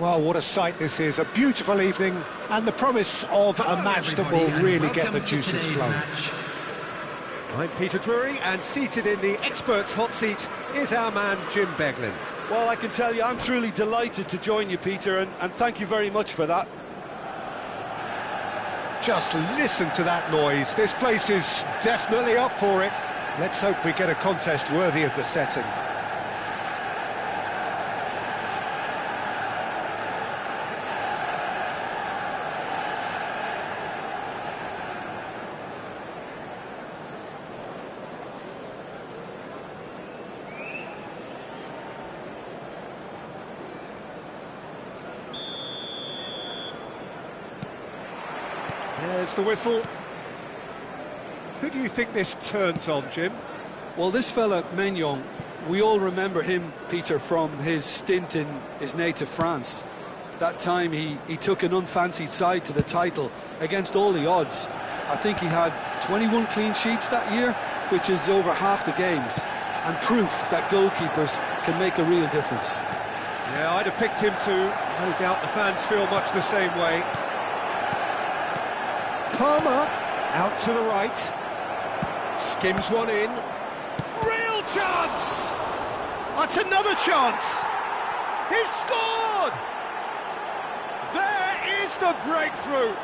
Well, what a sight this is. A beautiful evening and the promise of a match that will really get the juices flowing. I'm Peter Drury, and seated in the experts' hot seat is our man Jim Beglin. Well, I can tell you I'm truly delighted to join you, Peter, and thank you very much for that. Just listen to that noise. This place is definitely up for it. Let's hope we get a contest worthy of the setting. There's the whistle. Who do you think this turns on, Jim? Well, this fella, Maignan, we all remember him, Peter, from his stint in his native France. That time he took an unfancied side to the title against all the odds. I think he had 21 clean sheets that year, which is over half the games, and proof that goalkeepers can make a real difference. Yeah, I'd have picked him too. No doubt the fans feel much the same way. Palmer, out to the right, skims one in, real chance! That's another chance! He's scored! There is the breakthrough!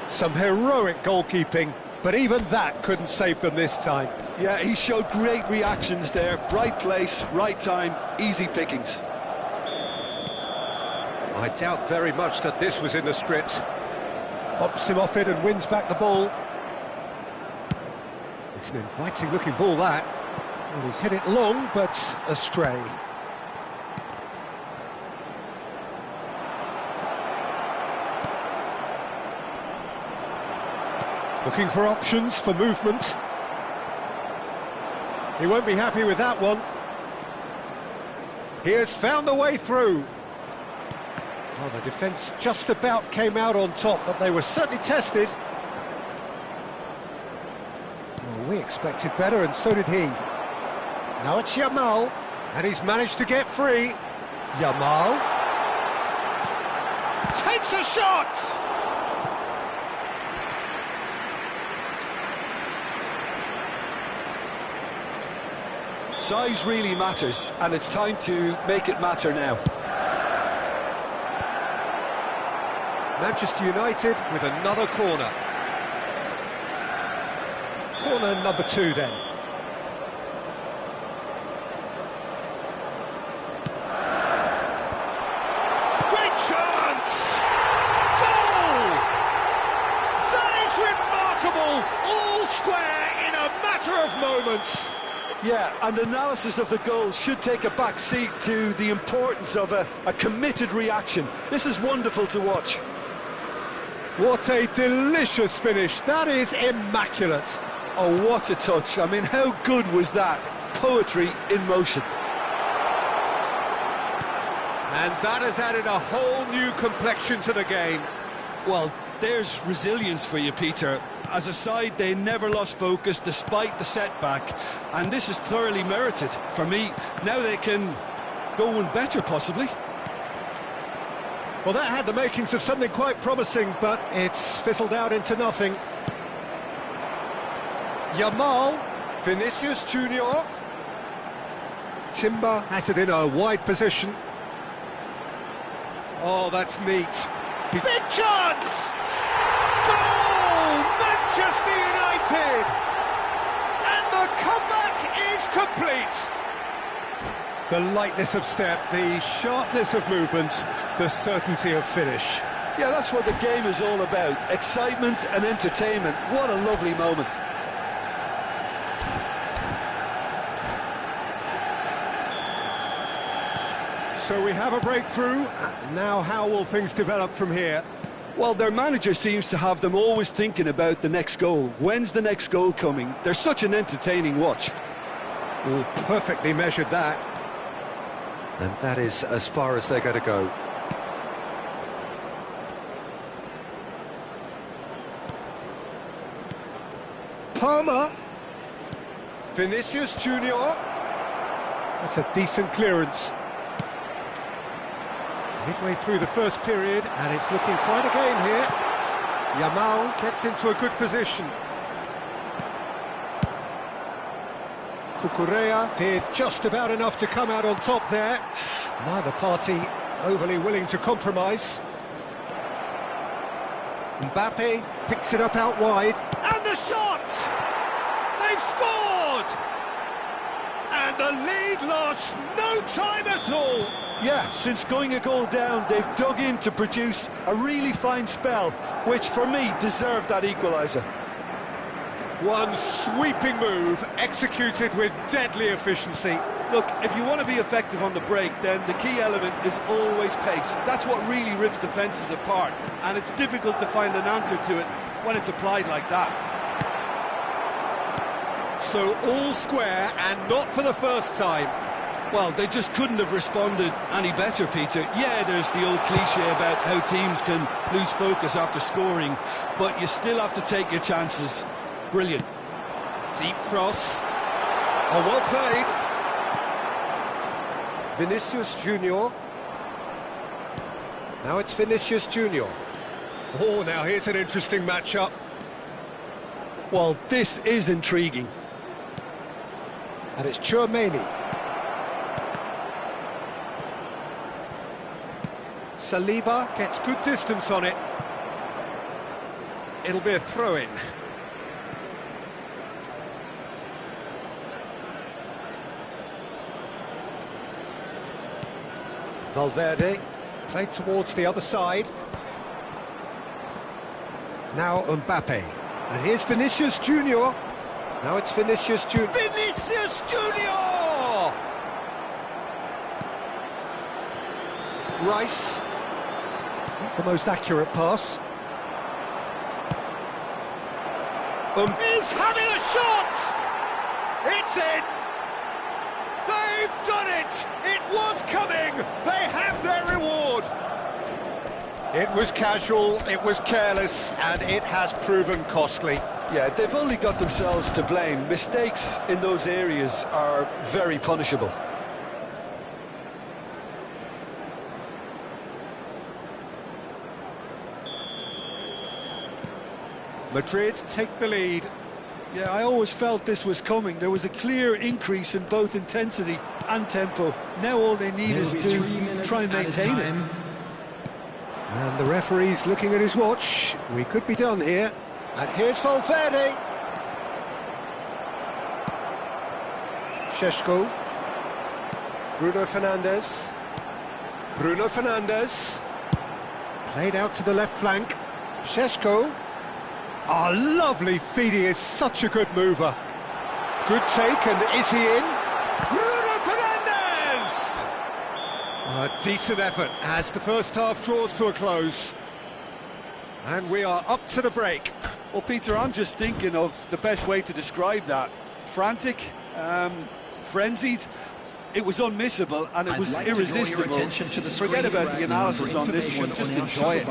Some heroic goalkeeping, but even that couldn't save them this time. Yeah, he showed great reactions there, right place, right time, easy pickings. I doubt very much that this was in the script. Bumps him off it and wins back the ball. It's an inviting looking ball, that. Well, he's hit it long, but astray. Looking for options for movement. He won't be happy with that one. He has found the way through. Well, the defence just about came out on top, but they were certainly tested. Well, we expected better, and so did he. Now it's Yamal, and he's managed to get free. Yamal takes a shot! Size really matters, and it's time to make it matter now. Manchester United with another corner. Corner number 2 then. Great chance! Goal! That is remarkable! All square in a matter of moments. Yeah, and analysis of the goal should take a back seat to the importance of a committed reaction. This is wonderful to watch. What a delicious finish. That is immaculate. Oh, what a touch. I mean, how good was that? Poetry in motion. And that has added a whole new complexion to the game. Well, there's resilience for you, Peter. As a side, they never lost focus despite the setback, and this is thoroughly merited. For me, now they can go one better, possibly. Well, that had the makings of something quite promising, but it's fizzled out into nothing. Yamal, Vinicius Junior. Timber has it in a wide position. Oh, that's neat. Big chance! Goal! Manchester United! And the comeback is complete! The lightness of step, the sharpness of movement, the certainty of finish. Yeah, that's what the game is all about. Excitement and entertainment. What a lovely moment. So we have a breakthrough. Now how will things develop from here? Well, their manager seems to have them always thinking about the next goal. When's the next goal coming? They're such an entertaining watch. Oh, perfectly measured that. And that is as far as they're going to go. Palmer. Vinicius Junior. That's a decent clearance. Midway through the first period, and it's looking quite a game here. Yamal gets into a good position. Cucurella did just about enough to come out on top there. Neither party overly willing to compromise. Mbappe picks it up out wide. And the shot! They've scored! And the lead lost no time at all. Yeah, since going a goal down, they've dug in to produce a really fine spell, which for me deserved that equaliser. One sweeping move, executed with deadly efficiency. Look, if you want to be effective on the break, then the key element is always pace. That's what really rips defences apart, and it's difficult to find an answer to it when it's applied like that. So all square, and not for the first time. Well, they just couldn't have responded any better, Peter. Yeah, there's the old cliche about how teams can lose focus after scoring, but you still have to take your chances. Brilliant. Deep cross. Oh, well played. Vinicius Junior. Now it's Vinicius Junior. Oh, now here's an interesting matchup. Well, this is intriguing. And it's Tchouaméni. Saliba gets good distance on it. It'll be a throw-in. Valverde, played towards the other side. Now Mbappe. And here's Vinicius Junior. Now it's Vinicius Junior. Vinicius Junior! Rice. Not the most accurate pass. He's having a shot! It's in! They've done it! It was coming! They have their reward! It was casual, it was careless, and it has proven costly. Yeah, they've only got themselves to blame. Mistakes in those areas are very punishable. Madrid take the lead. Yeah, I always felt this was coming. There was a clear increase in both intensity and tempo. Now all they need is to try and maintain it. And the referee's looking at his watch. We could be done here. And here's Valverde. Šeško. Bruno Fernandes. Bruno Fernandes. Played out to the left flank. Šeško. Oh, lovely feed, he is such a good mover. Good take, and is he in? Bruno Fernandes! A decent effort as the first half draws to a close. And we are up to the break. Well, Peter, I'm just thinking of the best way to describe that. Frantic, frenzied. It was unmissable and it was irresistible. Forget about the analysis on this one, just enjoy it.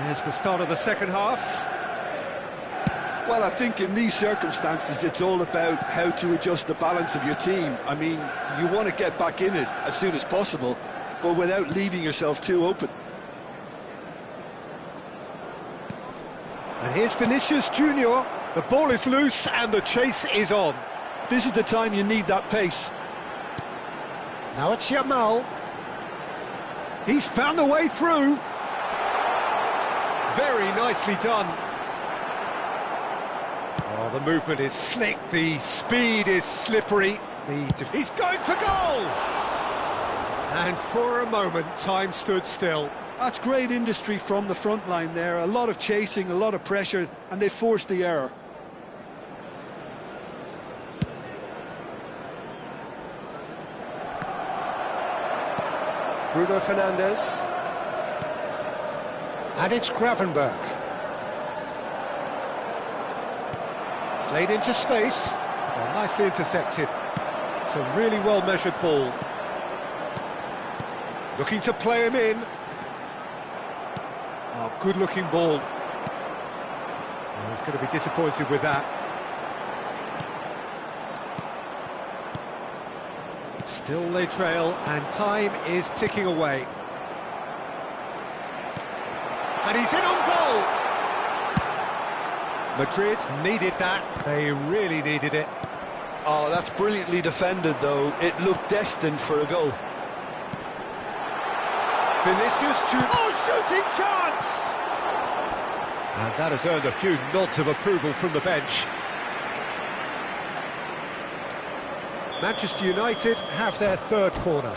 There's the start of the second half. Well, I think in these circumstances it's all about how to adjust the balance of your team. I mean, you want to get back in it as soon as possible, but without leaving yourself too open. And here's Vinicius Junior. The ball is loose and the chase is on. This is the time you need that pace. Now it's Yamal. He's found the way through. Very nicely done. Oh, the movement is slick, the speed is slippery. He's going for goal! And for a moment, time stood still. That's great industry from the front line there. A lot of chasing, a lot of pressure, and they forced the error. Bruno Fernandes. And it's Gravenberg. Played into space. Well, nicely intercepted. It's a really well-measured ball. Looking to play him in. Oh, good-looking ball. Well, he's going to be disappointed with that. Still they trail, and time is ticking away. And he's in on goal! Madrid needed that. They really needed it. Oh, that's brilliantly defended, though. It looked destined for a goal. Vinicius Junior. Oh, shooting chance! And that has earned a few nods of approval from the bench. Manchester United have their third corner.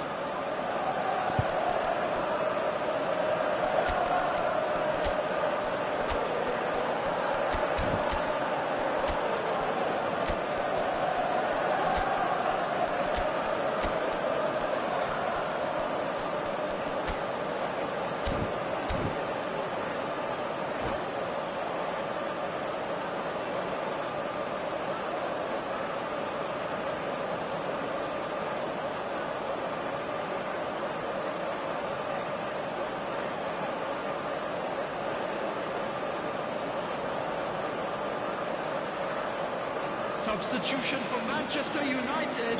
Substitution for Manchester United,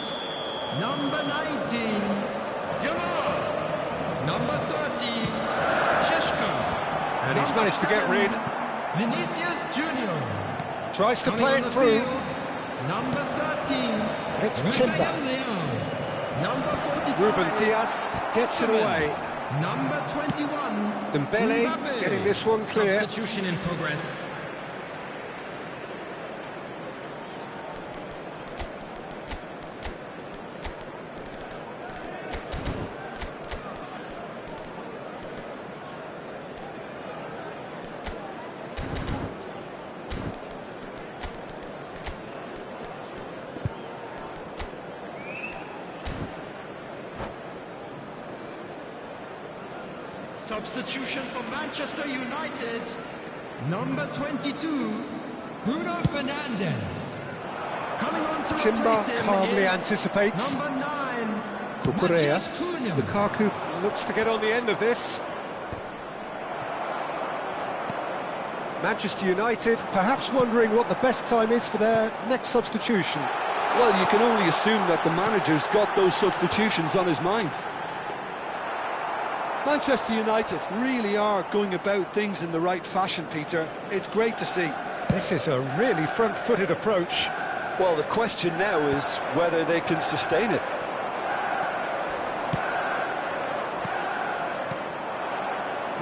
number 19, Yamal, number 30, Sheshko. And he's managed to get rid. Vinicius Junior. Tries to play it through. Field, number 13, And it's Timber. number 45, Ruben Dias gets it away. number 21, Dembele Mbappe. getting this one clear. Substitution in progress. Substitution for Manchester United, number 22, Bruno Fernandes. Coming on to Timber replace him calmly is anticipates. number 9, Cucurella. Matheus Cunha. Lukaku looks to get on the end of this. Manchester United perhaps wondering what the best time is for their next substitution. Well, you can only assume that the manager's got those substitutions on his mind. Manchester United really are going about things in the right fashion, Peter. It's great to see. This is a really front-footed approach. Well, the question now is whether they can sustain it.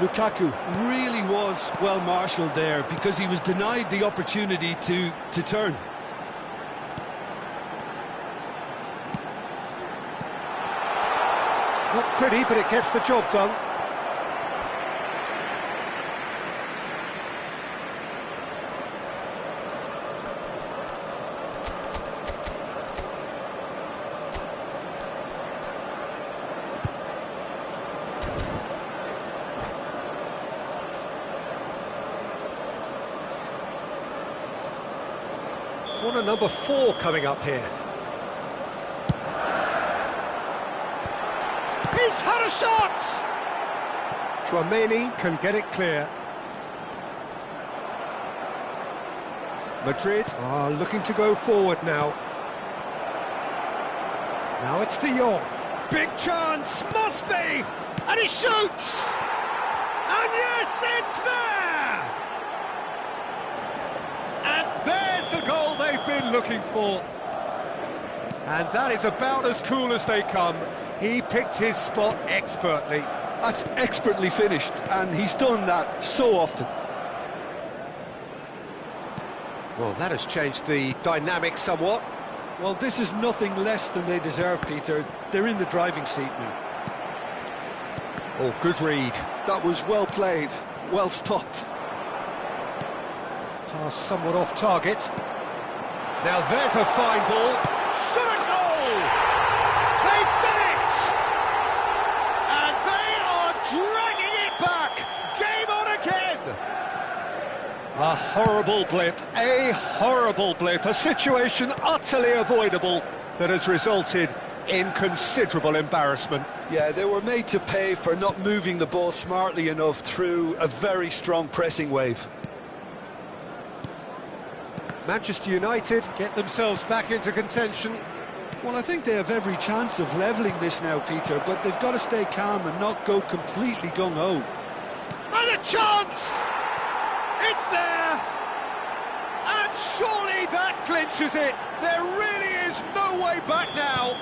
Lukaku really was well marshalled there because he was denied the opportunity to turn. Not pretty, but it gets the job done. Corner number 4 coming up here. He's had a shot! Tchouaméni can get it clear. Madrid are looking to go forward now. Now it's De Jong. Big chance, must be! And he shoots! And yes, it's there! And there's the goal they've been looking for. And that is about as cool as they come. He picked his spot expertly. That's expertly finished, and he's done that so often. Well, that has changed the dynamic somewhat. Well, this is nothing less than they deserve, Peter. They're in the driving seat now. Oh, good read. That was well played, well stopped. Pass somewhat off target. Now there's a fine ball. Shot a goal! They've done it! And A horrible blip, a situation utterly avoidable that has resulted in considerable embarrassment. Yeah, they were made to pay for not moving the ball smartly enough through a very strong pressing wave. Manchester United get themselves back into contention. Well, I think they have every chance of levelling this now, Peter, but they've got to stay calm and not go completely gung-ho. And a chance! It's there! And surely that clinches it! There really is no way back now!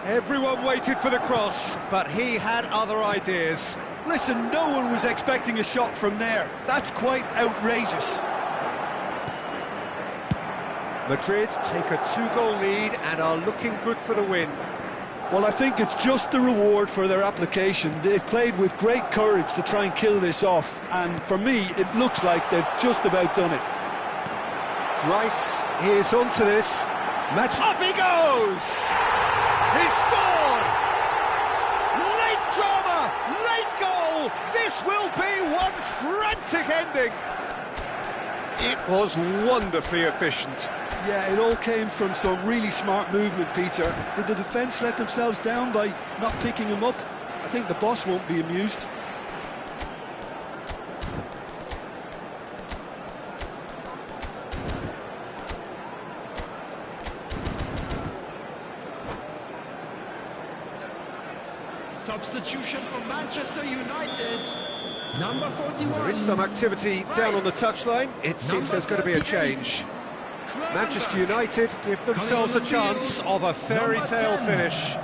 Everyone waited for the cross, but he had other ideas. Listen, no one was expecting a shot from there. That's quite outrageous. Madrid take a 2-goal lead and are looking good for the win. Well, I think it's just the reward for their application. They've played with great courage to try and kill this off, and for me, it looks like they've just about done it. Rice is onto this. Match up he goes! He's scored! Late drama, late goal! This will be one frantic ending! It was wonderfully efficient. Yeah, it all came from some really smart movement, Peter. Did the defence let themselves down by not picking him up? I think the boss won't be amused. Substitution for Manchester United. Number 41. There is some activity down on the touchline. It seems there's going to be a change. Manchester United give themselves a chance of a fairy tale finish.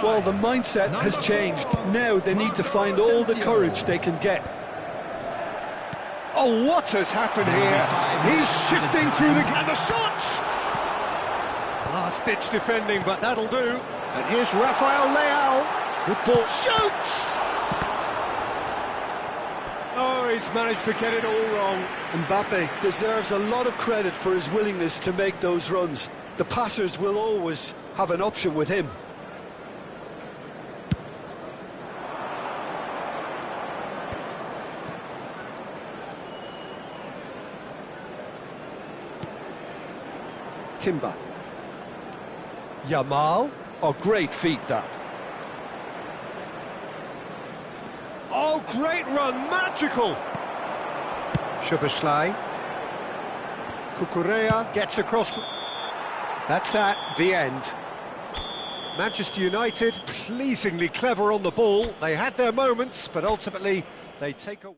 Well, the mindset has changed. Now they need to find all the courage they can get. Oh, what has happened here? He's shifting through the... And the shot! Last-ditch defending, but that'll do. And here's Rafael Leao. Good ball. Shoots! Oh, he's managed to get it all wrong. Mbappe deserves a lot of credit for his willingness to make those runs. The passers will always have an option with him. Timber. Yamal. Oh, great feat, that. Oh, great run, magical! Szoboszlai. Cucurella gets across... That's that, the end. Manchester United, pleasingly clever on the ball. They had their moments, but ultimately they take a...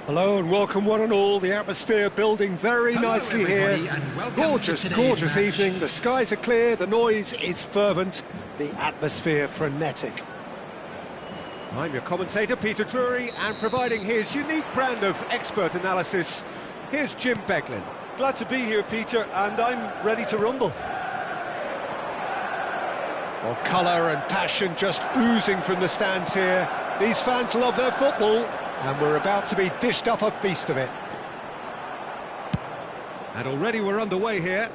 Hello and welcome one and all. The atmosphere building very nicely here. Gorgeous, gorgeous evening. The skies are clear, the noise is fervent, the atmosphere frenetic. I'm your commentator, Peter Drury, and providing his unique brand of expert analysis, here's Jim Beglin. Glad to be here, Peter, and I'm ready to rumble. Well, colour and passion just oozing from the stands here. These fans love their football, and we're about to be dished up a feast of it. And already we're underway here.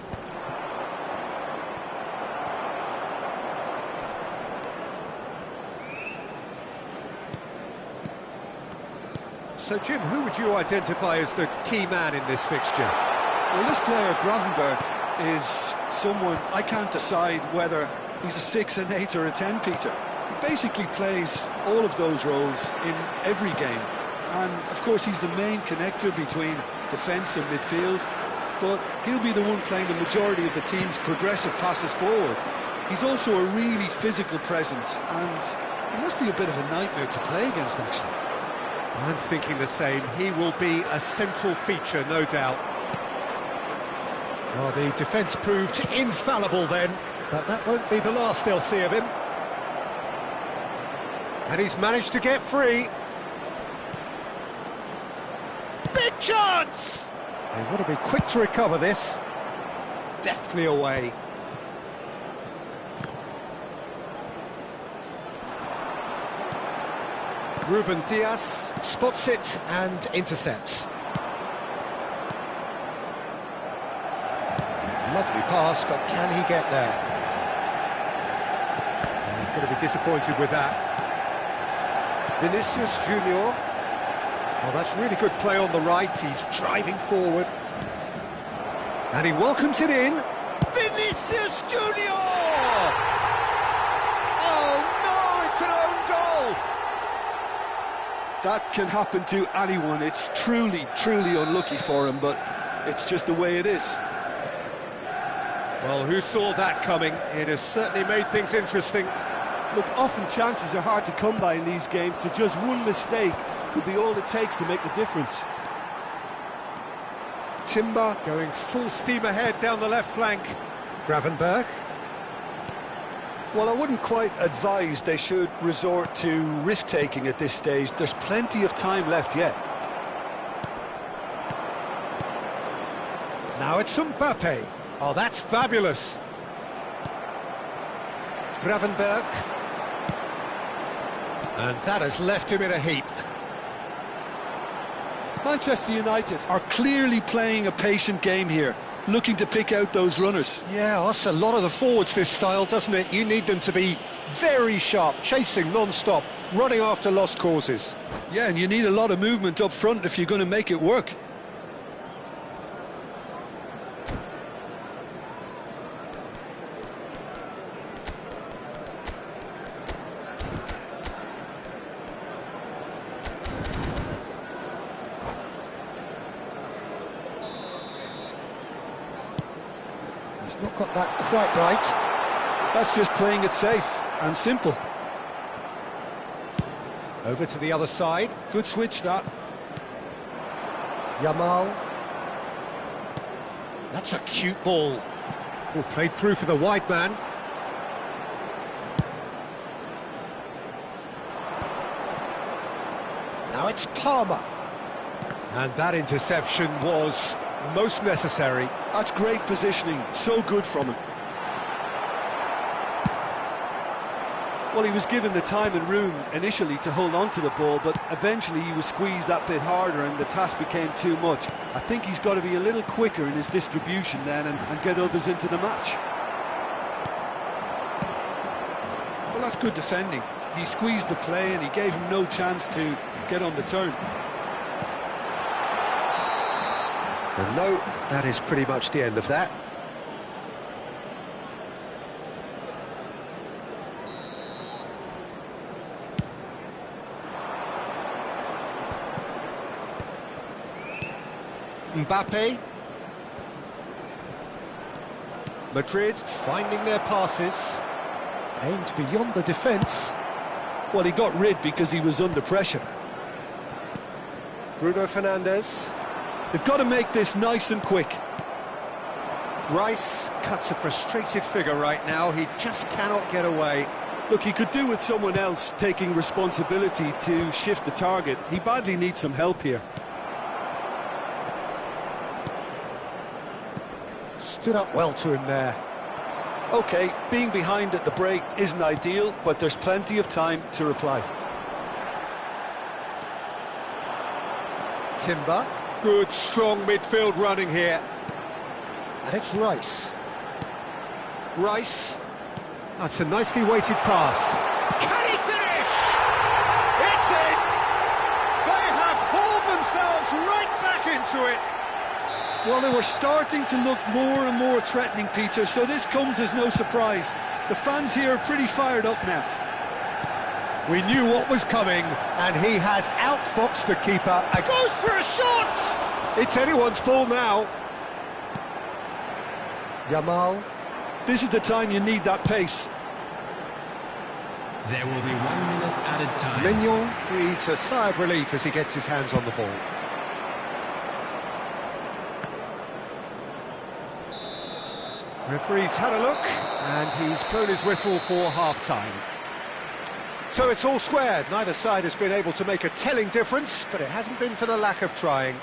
So, Jim, who would you identify as the key man in this fixture? Well, this player, Gravenberg, is someone I can't decide whether he's a 6, an 8 or a 10, Peter. He basically plays all of those roles in every game. And, of course, he's the main connector between defence and midfield. But he'll be the one playing the majority of the team's progressive passes forward. He's also a really physical presence, and he must be a bit of a nightmare to play against, actually. I'm thinking the same. He will be a central feature, no doubt. Well, the defence proved infallible then, but that won't be the last they'll see of him. And he's managed to get free. Big chance! They want to be quick to recover this. Deftly away. Ruben Dias spots it and intercepts. Lovely pass, but can he get there? He's going to be disappointed with that. Vinicius Junior. Well, that's really good play on the right. He's driving forward. And he welcomes it in. Vinicius Junior! Oh, no, it's an own goal! That can happen to anyone. It's truly, truly unlucky for him, but it's just the way it is. Well, who saw that coming? It has certainly made things interesting. Look, often chances are hard to come by in these games, so just one mistake could be all it takes to make the difference. Timber going full steam ahead down the left flank. Gravenberg. Well, I wouldn't quite advise they should resort to risk-taking at this stage. There's plenty of time left yet. Now it's Mbappe. Oh, that's fabulous. Gravenberg. And that has left him in a heap. Manchester United are clearly playing a patient game here, looking to pick out those runners. Yeah, that's a lot of the forwards, this style, doesn't it? You need them to be very sharp, chasing non-stop, running after lost causes. Yeah, and you need a lot of movement up front if you're going to make it work. Not got that quite right. That's just playing it safe and simple. Over to the other side. Good switch, that. Yamal. That's a cute ball. Oh, played through for the wide man. Now it's Palmer. And that interception was most necessary. That's great positioning, so good from him. Well, he was given the time and room initially to hold on to the ball, but eventually he was squeezed that bit harder and the task became too much. I think he's got to be a little quicker in his distribution then and get others into the match. Well, that's good defending. He squeezed the play and he gave him no chance to get on the turn. And no, that is pretty much the end of that. Mbappe. Madrid finding their passes. Aimed beyond the defence. Well, he got rid because he was under pressure. Bruno Fernandes. They've got to make this nice and quick. Rice cuts a frustrated figure right now. He just cannot get away. Look, he could do with someone else taking responsibility to shift the target. He badly needs some help here. Stood up well to him there. OK, being behind at the break isn't ideal, but there's plenty of time to reply. Timber. Good, strong midfield running here. And it's Rice. Rice. That's a nicely weighted pass. Can he finish? It's in! They have hauled themselves right back into it. Well, they were starting to look more and more threatening, Peter, so this comes as no surprise. The fans here are pretty fired up now. We knew what was coming, and he has outfoxed the keeper. And goes for a shot! It's anyone's ball now. Yamal. This is the time you need that pace. There will be 1 minute added time. Mignon breathes a sigh of relief as he gets his hands on the ball. Referee's had a look, and he's blown his whistle for half-time. So it's all squared. Neither side has been able to make a telling difference, but it hasn't been for the lack of trying.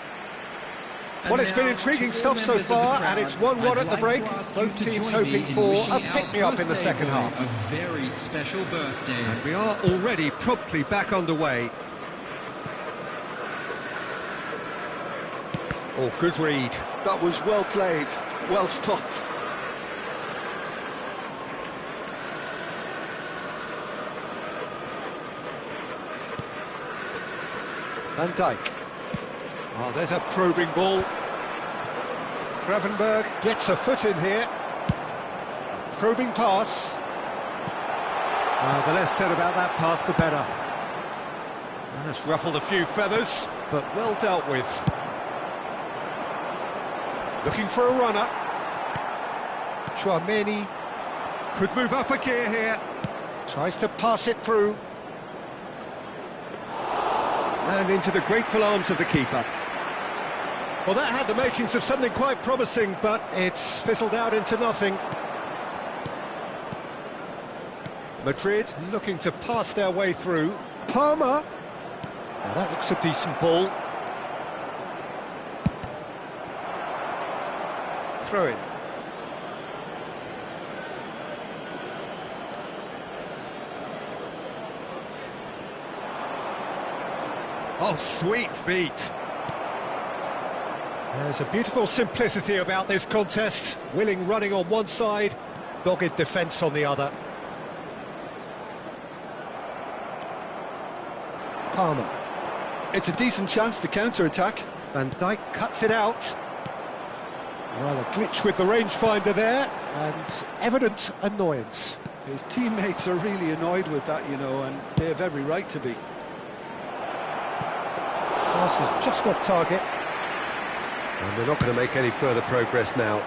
Well, it's been intriguing stuff so far, and it's 1-1 at the break. Both teams hoping for a pick-me-up in the second half. A very special birthday. And we are already promptly back underway. Oh, good read. That was well played, well stopped. Van Dijk. Oh, there's a probing ball. Gravenberg gets a foot in here. Probing pass. The less said about that pass, the better. That's ruffled a few feathers, but well dealt with. Looking for a runner. Chouameni could move up a gear here. Tries to pass it through. And into the grateful arms of the keeper. Well, that had the makings of something quite promising, but it's fizzled out into nothing. Madrid looking to pass their way through. Palmer. Now that looks a decent ball. Throw in. Oh, sweet feet. There's a beautiful simplicity about this contest. Willing running on one side, dogged defence on the other. Palmer. It's a decent chance to counter-attack. Van Dijk cuts it out. Well, a glitch with the rangefinder there, and evident annoyance. His teammates are really annoyed with that, you know, and they have every right to be. Pass is just off target. And they're not going to make any further progress now.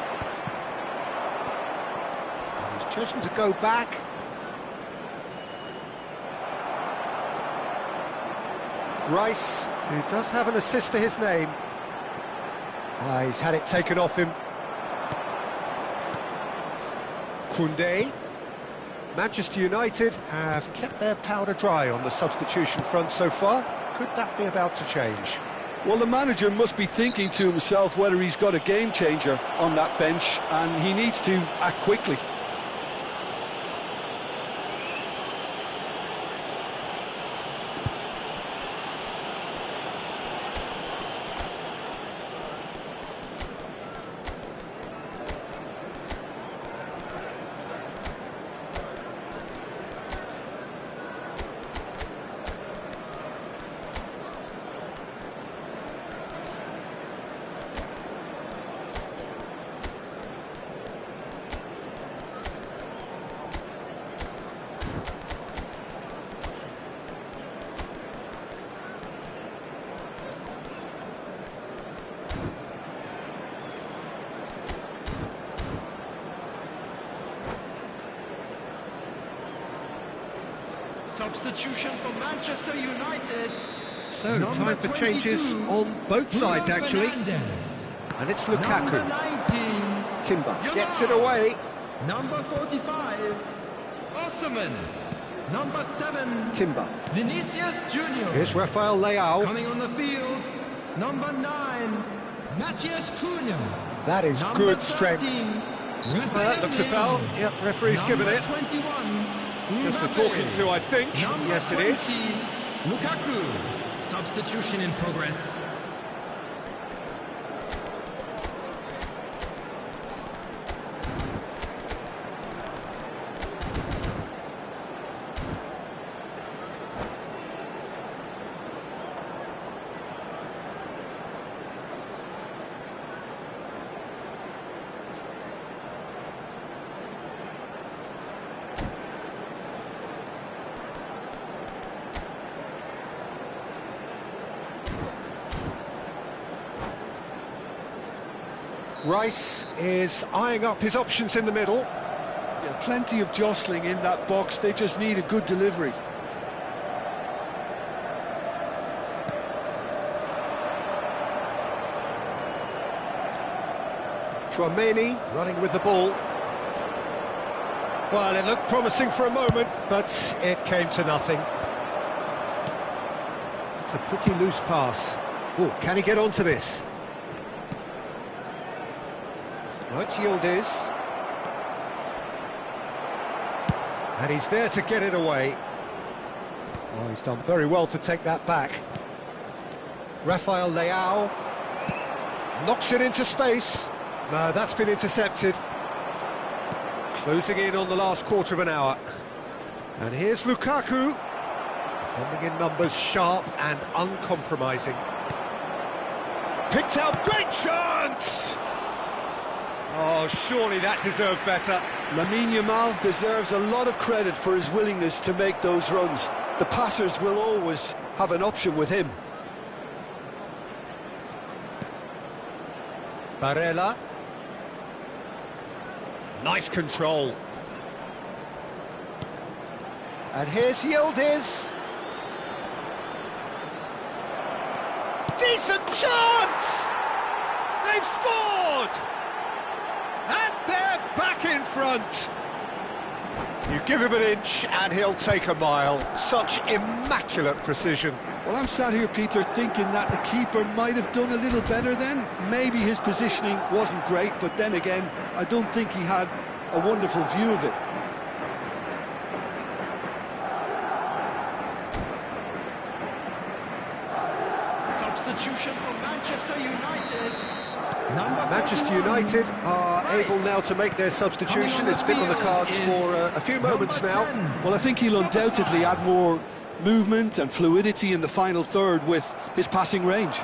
He's chosen to go back. Rice, who does have an assist to his name. He's had it taken off him. Koundé. Manchester United have kept their powder dry on the substitution front so far. Could that be about to change? Well, the manager must be thinking to himself whether he's got a game changer on that bench, and he needs to act quickly. Substitution for Manchester United. So, time for changes on both sides, actually. And it's Lukaku. Timber gets it away. Number 45, Osman. Number 7, Timber. Vinicius Junior. Here's Rafael Leao. Coming on the field, number 9, Matthias Cunha. That is Number good strength. 13, That looks a foul. Yep, referee's given it. 21, Just a talking to, I think. Number Yes, it is. 20, Lukaku. Substitution in progress. Rice is eyeing up his options in the middle. Yeah, plenty of jostling in that box. They just need a good delivery. Chouameni running with the ball. Well, it looked promising for a moment, but it came to nothing. It's a pretty loose pass. Oh, can he get onto this? No, it's Yildiz. And he's there to get it away. Oh, he's done very well to take that back. Rafael Leao knocks it into space. No, that's been intercepted. Closing in on the last quarter of an hour. And here's Lukaku. Defending in numbers, sharp and uncompromising. Picked out, great chance! Oh, surely that deserved better. Lamine Yamal deserves a lot of credit for his willingness to make those runs. The passers will always have an option with him. Barella. Nice control. And here's Yildiz. Decent chance! They've scored! And they're back in front. You give him an inch and he'll take a mile. Such immaculate precision. Well, I'm sat here, Peter, thinking that the keeper might have done a little better then. Maybe his positioning wasn't great, but then again, I don't think he had a wonderful view of it. Substitution for Manchester United. Manchester United are able now to make their substitution. It's been on the cards for a few moments now. Well, I think he'll undoubtedly add more movement and fluidity in the final third with his passing range.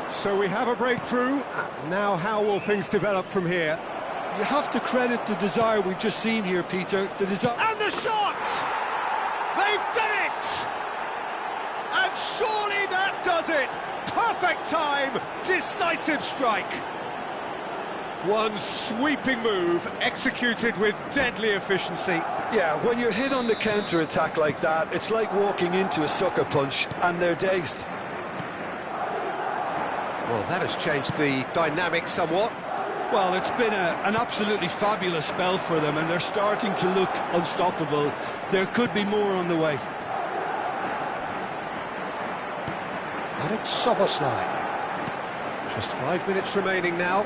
So we have a breakthrough. Now how will things develop from here? You have to credit the desire we've just seen here, Peter. The desire. And the shot! They've done it! And surely that does it! Perfect time, decisive strike. One sweeping move, executed with deadly efficiency. Yeah, when you're hit on the counter-attack like that, it's like walking into a sucker punch, and they're dazed. Well, that has changed the dynamic somewhat. Well, it's been an absolutely fabulous spell for them, and they're starting to look unstoppable. There could be more on the way. And it's Szoboszlai. Just 5 minutes remaining now.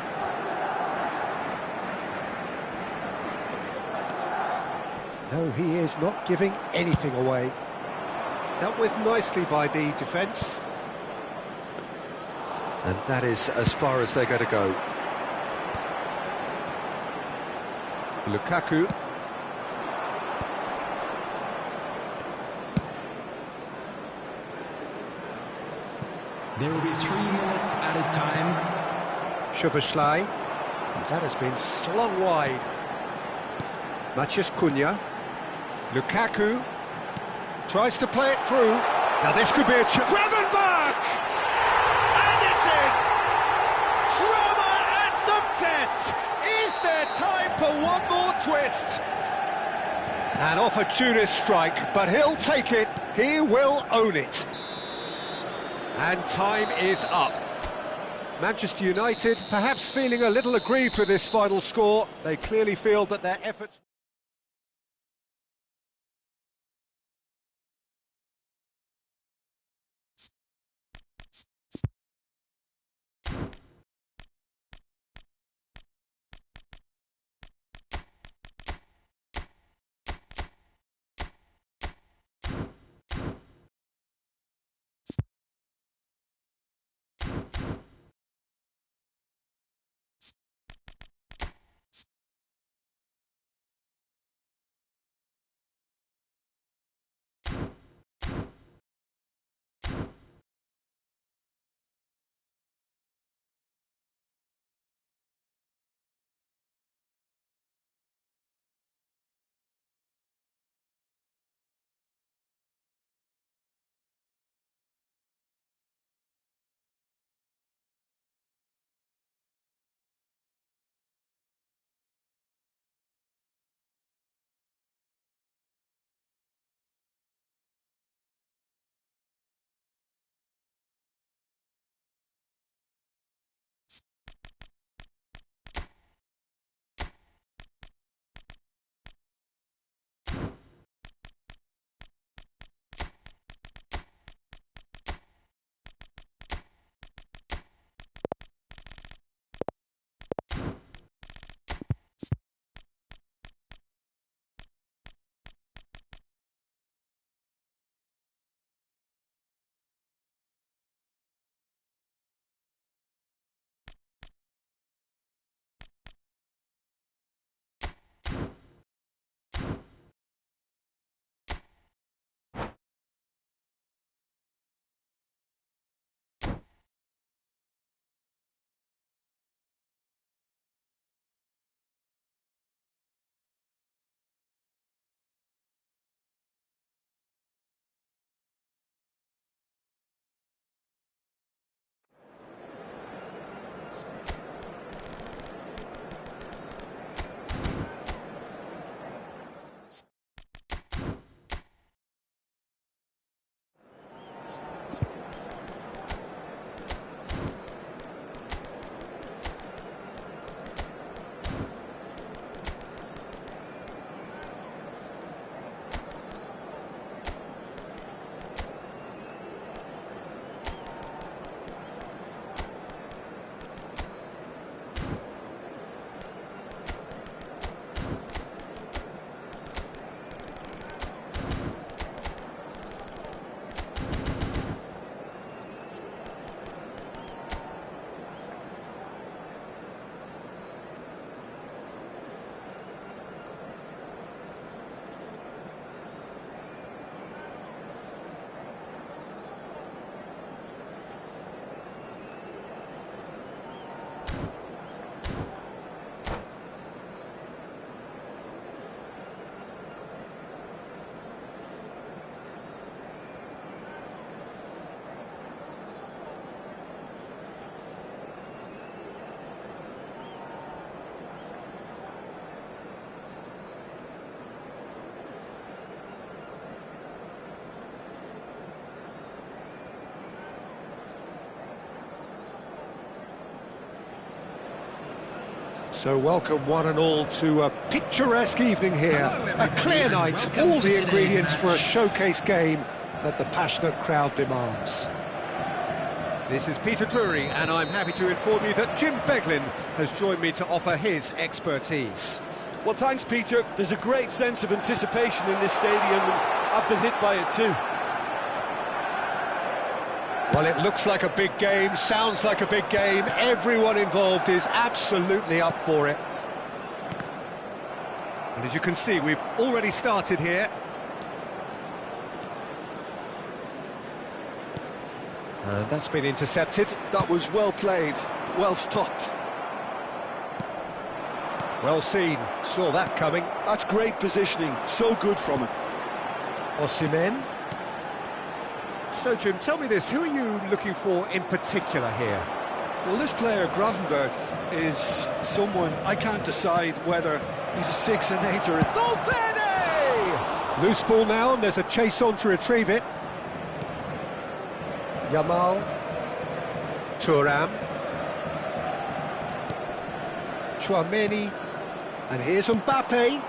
No, he is not giving anything away. Dealt with nicely by the defence. And that is as far as they're going to go. Lukaku. There will be 3 minutes added time. Szoboszlai. That has been slung wide. Matthias Cunha. Lukaku tries to play it through. Now this could be a chance. Gravenberch! And it's in! Drama at the death! Is there time for one more twist? An opportunist strike, but he'll take it. He will own it. And time is up. Manchester United perhaps feeling a little aggrieved with this final score. They clearly feel that their efforts... So welcome one and all to a picturesque evening here, a clear night, all the ingredients for a showcase game that the passionate crowd demands. This is Peter Drury, and I'm happy to inform you that Jim Beglin has joined me to offer his expertise. Well, thanks, Peter. There's a great sense of anticipation in this stadium, and I've been hit by it too. Well, it looks like a big game, sounds like a big game. Everyone involved is absolutely up for it. And as you can see, we've already started here. And that's been intercepted. That was well played, well stopped. Well seen, saw that coming. That's great positioning, so good from him. Osimhen. So, Jim, tell me this, who are you looking for in particular here? Well, this player, Gravenberg, is someone I can't decide whether he's a 6, an 8 or a... Valverde! Loose ball now, and there's a chase on to retrieve it. Yamal. Thuram. Tchouaméni. And here's Mbappe.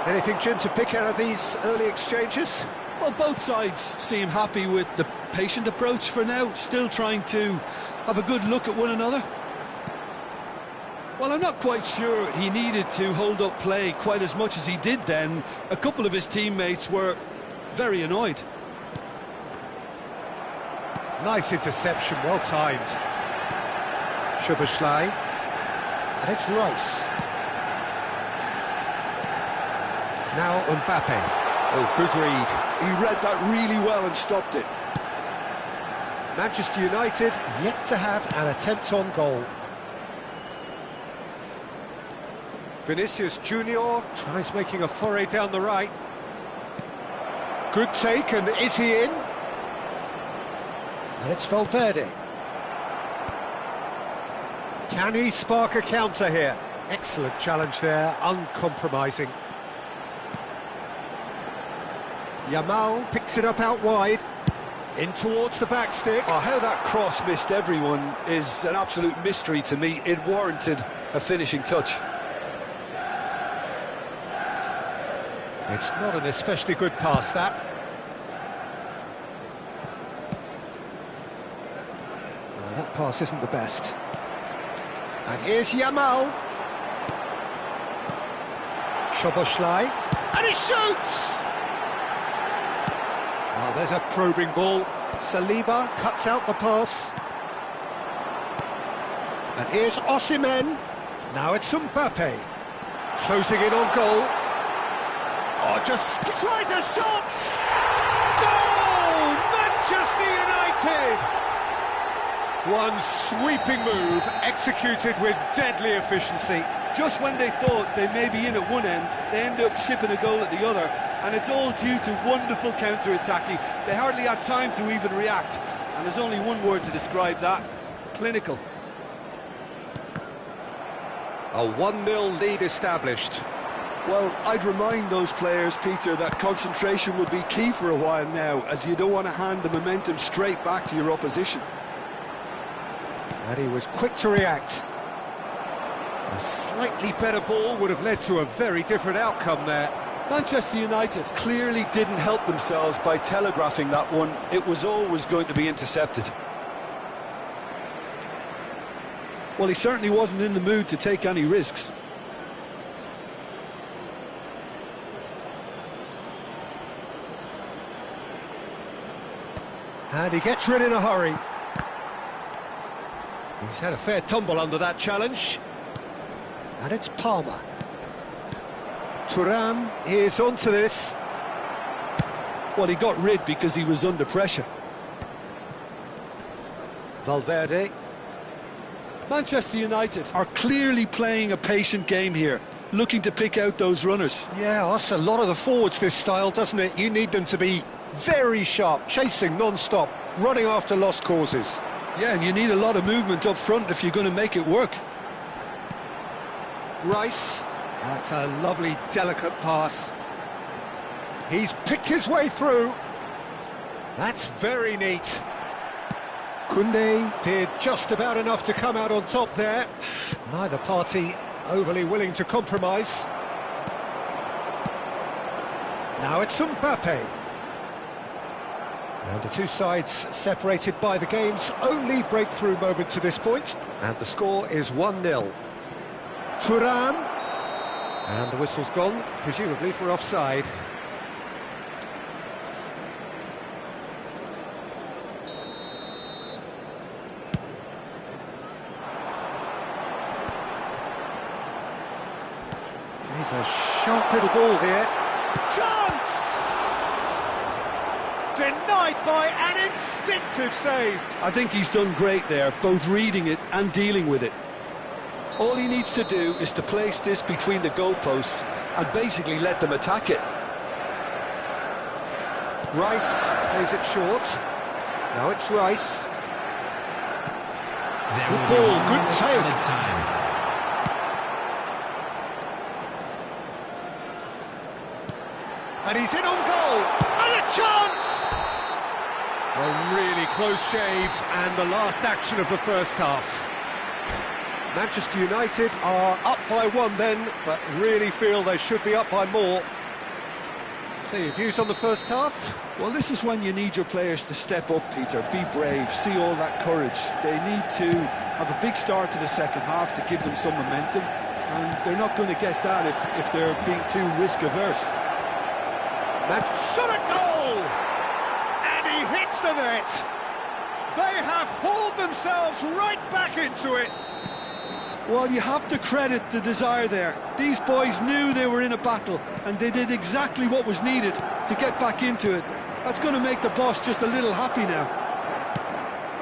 Anything, Jim, to pick out of these early exchanges? Well, both sides seem happy with the patient approach for now, still trying to have a good look at one another. Well, I'm not quite sure he needed to hold up play quite as much as he did then. A couple of his teammates were very annoyed. Nice interception, well timed. Szoboszlai. And it's Rice. Now Mbappe. Oh, good read. He read that really well and stopped it. Manchester United yet to have an attempt on goal. Vinicius Junior tries making a foray down the right. Good take, and is he in? And it's Valverde. Can he spark a counter here? Excellent challenge there, uncompromising. Yamal picks it up out wide, in towards the back stick. Oh, how that cross missed everyone is an absolute mystery to me. It warranted a finishing touch. It's not an especially good pass, that. That pass isn't the best. And here's Yamal. Szoboszlai. And he shoots! Oh, there's a probing ball. Saliba cuts out the pass. And here's Osimhen. Now it's Mbappe. Closing in on goal. Oh, just tries a shot! Goal! Manchester United! One sweeping move, executed with deadly efficiency. Just when they thought they may be in at one end, they end up shipping a goal at the other, and it's all due to wonderful counter-attacking. They hardly had time to even react, and there's only one word to describe that: clinical. A 1-0 lead established. Well, I'd remind those players, Peter, that concentration will be key for a while now, as you don't want to hand the momentum straight back to your opposition. And he was quick to react. A slightly better ball would have led to a very different outcome there. Manchester United clearly didn't help themselves by telegraphing that one. It was always going to be intercepted. Well, he certainly wasn't in the mood to take any risks. And he gets rid in a hurry. He's had a fair tumble under that challenge. And it's Palmer. Thuram is onto this. Well, he got rid because he was under pressure. Valverde. Manchester United are clearly playing a patient game here, looking to pick out those runners. Yeah, that's a lot of the forwards, this style, doesn't it? You need them to be very sharp, chasing non-stop, running after lost causes. Yeah, and you need a lot of movement up front if you're going to make it work. Rice. That's a lovely, delicate pass. He's picked his way through. That's very neat. Koundé did just about enough to come out on top there. Neither party overly willing to compromise. Now it's Mbappe. And the two sides separated by the game's only breakthrough moment to this point. And the score is 1-0. Thuram. And the whistle's gone, presumably for offside. Here's a sharp little ball here. Chance! Denied by an instinctive save. I think he's done great there, both reading it and dealing with it. All he needs to do is to place this between the goalposts and basically let them attack it. Rice plays it short. Now it's Rice. Good ball, good take. and he's in on goal, and a chance! A really close shave, and the last action of the first half. Manchester United are up by 1 then, but really feel they should be up by more. So your views on the first half? Well, this is when you need your players to step up, Peter, be brave, see all that courage. They need to have a big start to the second half to give them some momentum, and they're not going to get that if they're being too risk-averse. Shot a goal! And he hits the net! They have hauled themselves right back into it! Well, you have to credit the desire there. These boys knew they were in a battle, and they did exactly what was needed to get back into it. That's going to make the boss just a little happy now.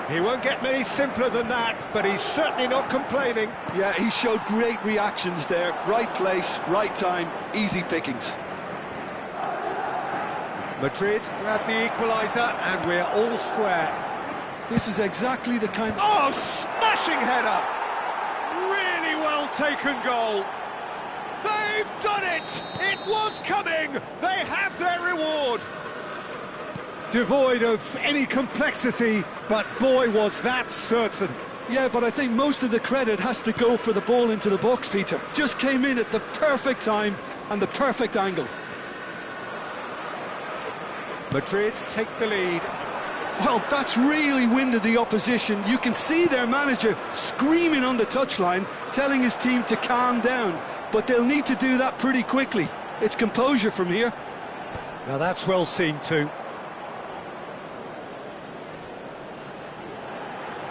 He won't get many simpler than that, but he's certainly not complaining. Yeah, he showed great reactions there. Right place, right time, easy pickings. Madrid grab the equaliser, and we're all square. This is exactly the kind of... Oh, smashing header! Really well taken goal. They've done it! It was coming! They have their reward! Devoid of any complexity, but boy, was that certain. Yeah, but I think most of the credit has to go for the ball into the box, Peter. Just came in at the perfect time and the perfect angle. Madrid take the lead. Well, that's really winded the opposition. You can see their manager screaming on the touchline, telling his team to calm down. But they'll need to do that pretty quickly. It's composure from here. Now that's well seen too.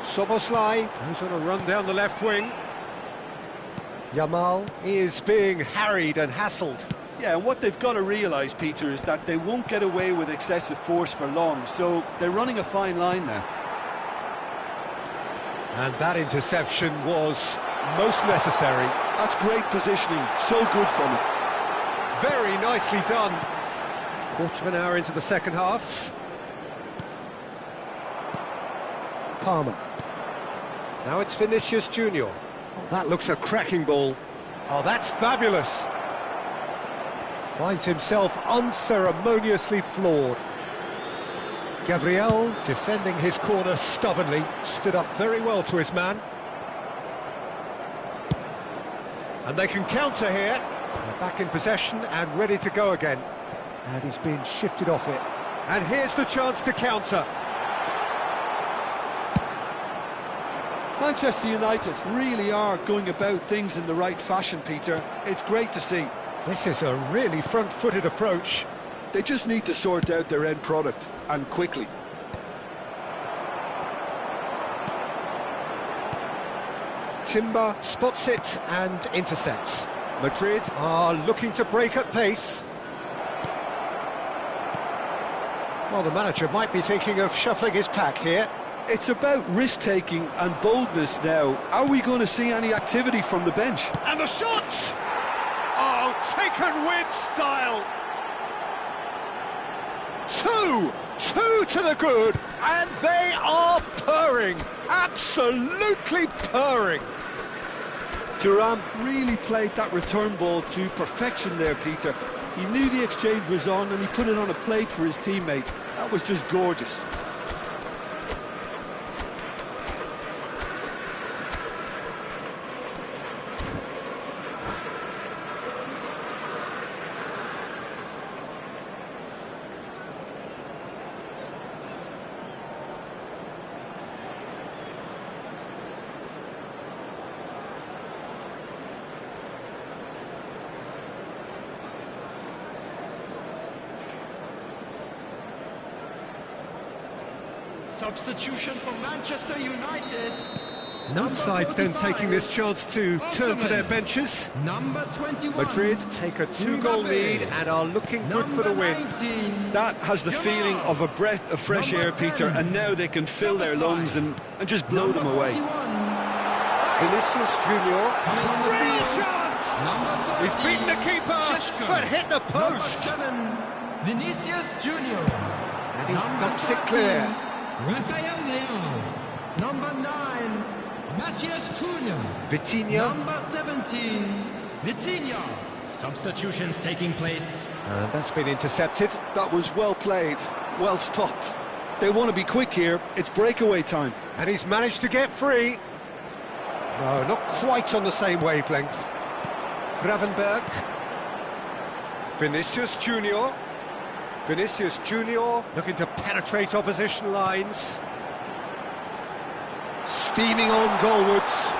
Soboslai goes on a run down the left wing. Yamal is being harried and hassled. Yeah, and what they've got to realise, Peter, is that they won't get away with excessive force for long, so they're running a fine line now. And that interception was most necessary. That's great positioning, so good from him. Very nicely done. Quarter of an hour into the second half. Palmer. Now it's Vinicius Junior. Oh, that looks a cracking ball. Oh, that's fabulous. Finds himself unceremoniously floored. Gabriel, defending his corner stubbornly, stood up very well to his man. And they can counter here. They're back in possession and ready to go again. And he's being shifted off it. And here's the chance to counter. Manchester United really are going about things in the right fashion, Peter. It's great to see. This is a really front-footed approach. They just need to sort out their end product, and quickly. Timber spots it and intercepts. Madrid are looking to break at pace. Well, the manager might be thinking of shuffling his pack here. It's about risk-taking and boldness now. Are we going to see any activity from the bench? And the shot! Oh, taken with style! Two to the good, and they are purring, absolutely purring. Thuram really played that return ball to perfection there, Peter. He knew the exchange was on and he put it on a plate for his teammate. That was just gorgeous. Substitution for Manchester United. Both sides then taking this chance to turn to their benches. Number 21. Madrid take a 2-goal lead and are looking good for the win. 19. That has the feeling of a breath of fresh air, Peter, and now they can fill their lungs and just blow them away. 21. Vinicius Junior, real Number chance! 13. He's beaten the keeper, Sheshko. but hit the Number post. 7. Vinicius Junior. And he Number thumps it 13. clear. Rafael Leão. Number 9. Matthias Cunha. Vitinha. Number 17. Vitinha. Substitutions taking place. And that's been intercepted. That was well played, well stopped. They want to be quick here, it's breakaway time. And he's managed to get free. No, not quite on the same wavelength. Gravenberg. Vinicius Junior. Vinicius Junior looking to penetrate opposition lines. Steaming on goalwards.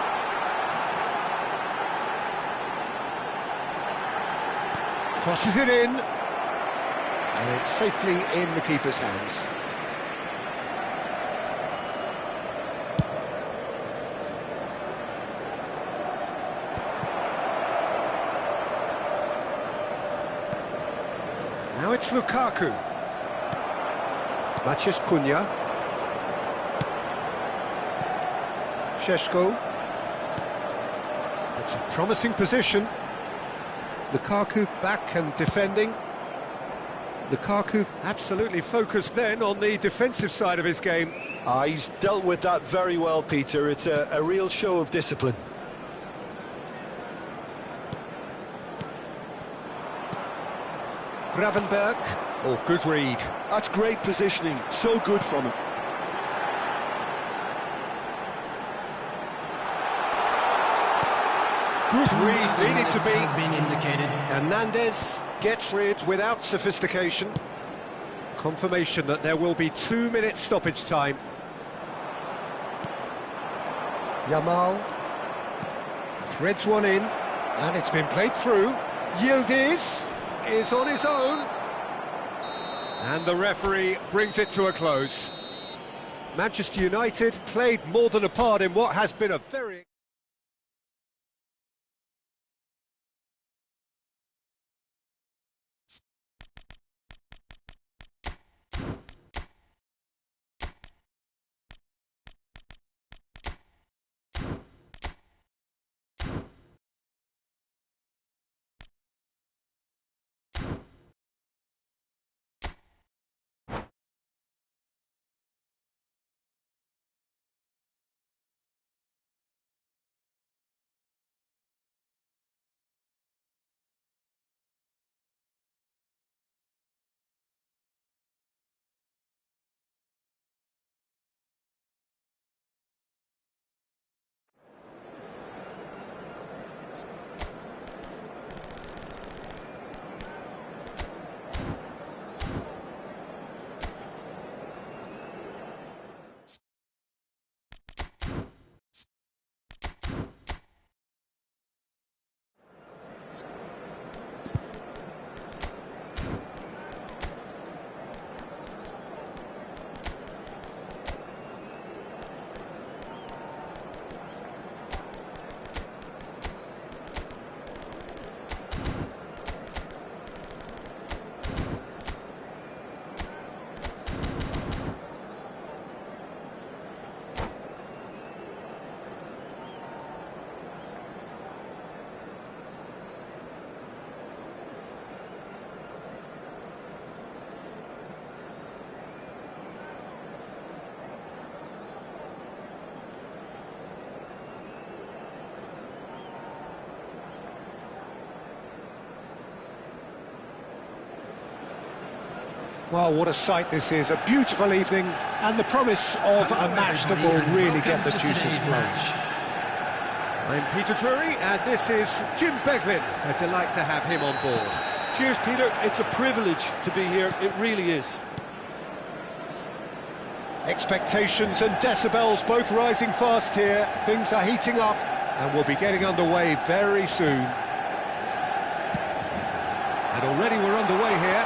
Crosses it in. And it's safely in the keeper's hands. Now it's Lukaku. Maciej Cunha. Šeško. It's a promising position. Lukaku back and defending. Lukaku absolutely focused then on the defensive side of his game. He's dealt with that very well, Peter. It's a real show of discipline. Gravenberg. Oh, good read. That's great positioning, so good from him. Good read, needed to be. Has been indicated. Hernandez gets rid without sophistication. Confirmation that there will be 2 minutes stoppage time. Yamal threads one in, and it's been played through. Yildiz is on his own. And the referee brings it to a close. Manchester United played more than a part in what has been a very... Well, what a sight this is, a beautiful evening, and the promise of a match that will really get the juices flowing. I'm Peter Drury, and this is Jim Beglin. A delight to have him on board. Cheers, Peter. It's a privilege to be here, it really is. Expectations and decibels both rising fast here. Things are heating up, and we'll be getting underway very soon. And already we're underway here.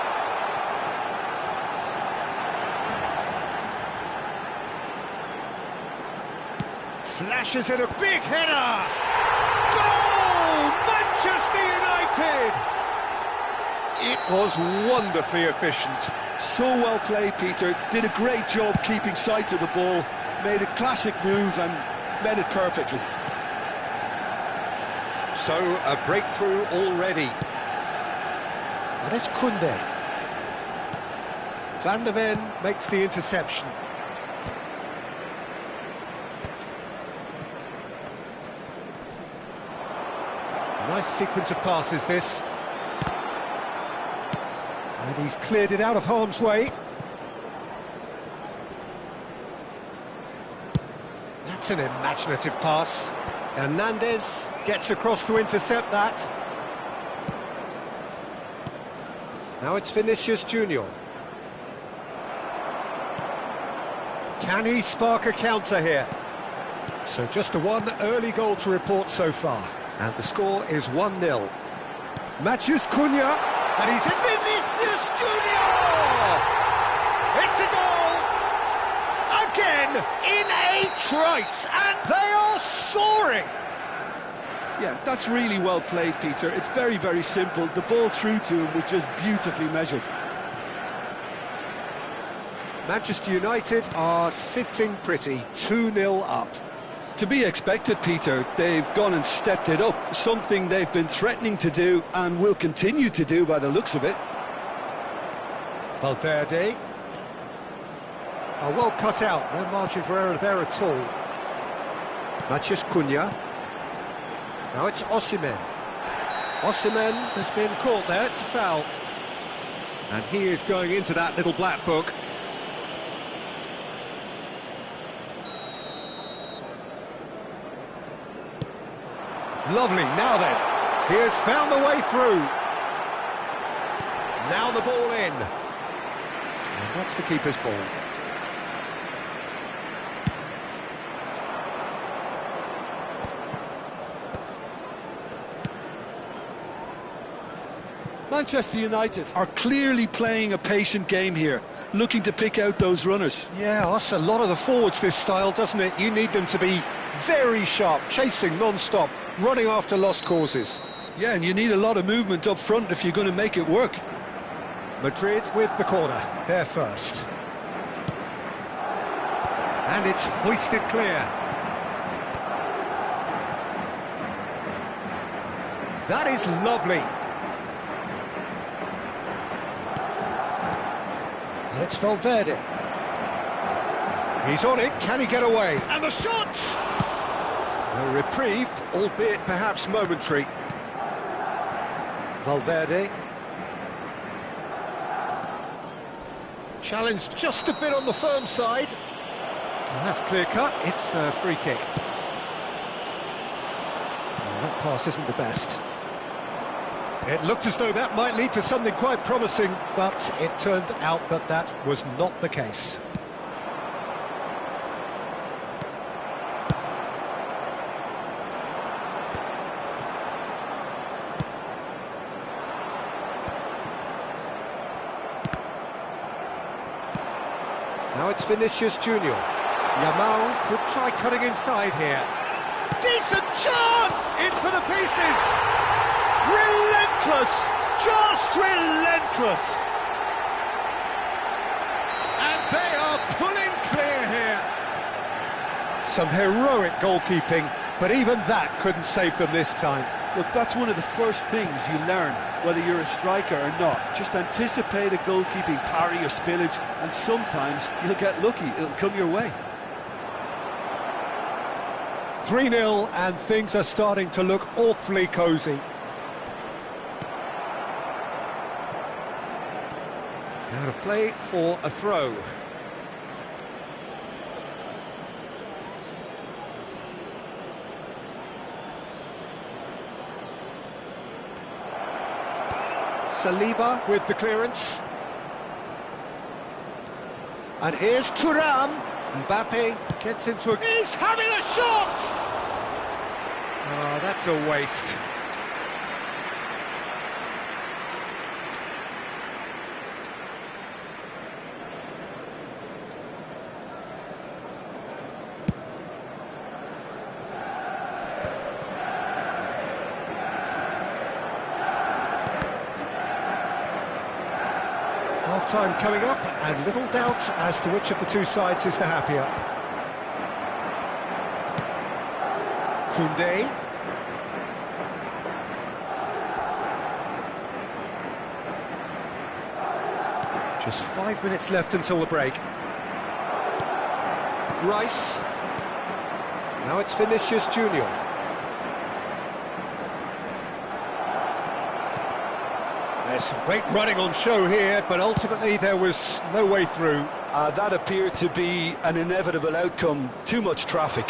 Flashes in a big header! Goal! Manchester United! It was wonderfully efficient. So well played, Peter. Did a great job keeping sight of the ball. Made a classic move and met it perfectly. So, a breakthrough already. And it's Koundé. Van der Ven makes the interception. Nice sequence of passes, this. He's cleared it out of harm's way. That's an imaginative pass. Hernandez gets across to intercept that. Now it's Vinicius Junior. Can he spark a counter here? So just a one early goal to report so far. And the score is 1-0. Matheus Cunha, and he's in Vinicius Junior! It's a goal! Again, in a trice, and they are soaring! Yeah, that's really well played, Peter. It's very, very simple. The ball through to him was just beautifully measured. Manchester United are sitting pretty, 2-0 up. To be expected, Peter. They've gone and stepped it up, something they've been threatening to do and will continue to do by the looks of it. Valverde. Oh, well cut out, no margin for error there at all. Matheus Cunha. Now it's Osimhen. Osimhen has been caught there, it's a foul. And he is going into that little black book. Lovely, now then, he has found the way through. Now the ball in. And that's the keeper's ball. Manchester United are clearly playing a patient game here, looking to pick out those runners. Yeah, that's a lot of the forwards, this style, doesn't it? You need them to be very sharp, chasing non-stop, running after lost causes. Yeah, and you need a lot of movement up front if you're going to make it work. Madrid with the corner, they're first. And it's hoisted clear. That is lovely. And it's Valverde. He's on it, can he get away? And the shot! A reprieve, albeit perhaps momentary. Valverde. Challenged just a bit on the firm side. And that's clear cut, it's a free kick. Well, that pass isn't the best. It looked as though that might lead to something quite promising, but it turned out that that was not the case. Now it's Vinicius Junior. Yamal could try cutting inside here. Decent chance! In for the pieces! Relentless! Just relentless! And they are pulling clear here. Some heroic goalkeeping, but even that couldn't save them this time. Look, that's one of the first things you learn, whether you're a striker or not. Just anticipate a goalkeeping parry or spillage, and sometimes you'll get lucky, it'll come your way. 3-0, and things are starting to look awfully cosy. Out of play for a throw. Saliba with the clearance. And here's Thuram. Mbappe gets into a... He's having a shot! Oh, that's a waste. Half-time coming up, and little doubt as to which of the two sides is the happier. Koundé. Just 5 minutes left until the break. Rice. Now it's Vinicius Junior. There's some great running on show here, but ultimately there was no way through. That appeared to be an inevitable outcome. Too much traffic.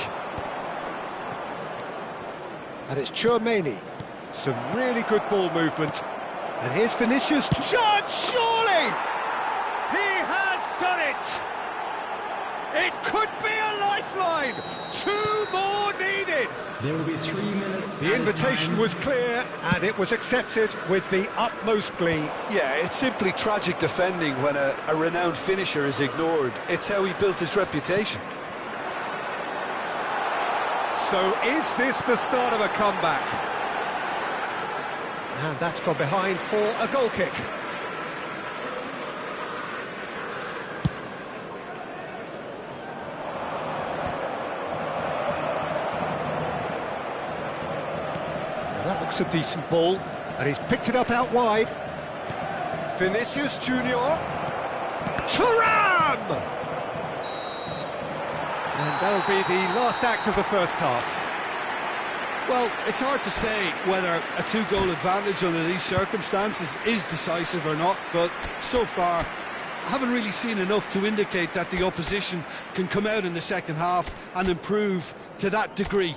And it's Tchouaméni. Some really good ball movement. And here's Vinicius. Shot, surely! He has done it! It could be a lifeline! 2 more needed! There will be 3 minutes. The invitation was clear, and it was accepted with the utmost glee. Yeah, it's simply tragic defending when a renowned finisher is ignored. It's how he built his reputation. So is this the start of a comeback? And that's gone behind for a goal kick. Now that looks a decent ball, and he's picked it up out wide. Vinicius Junior. Thuram! And that'll be the last act of the first half. Well, it's hard to say whether a 2-goal advantage under these circumstances is decisive or not, but so far I haven't really seen enough to indicate that the opposition can come out in the second half and improve to that degree.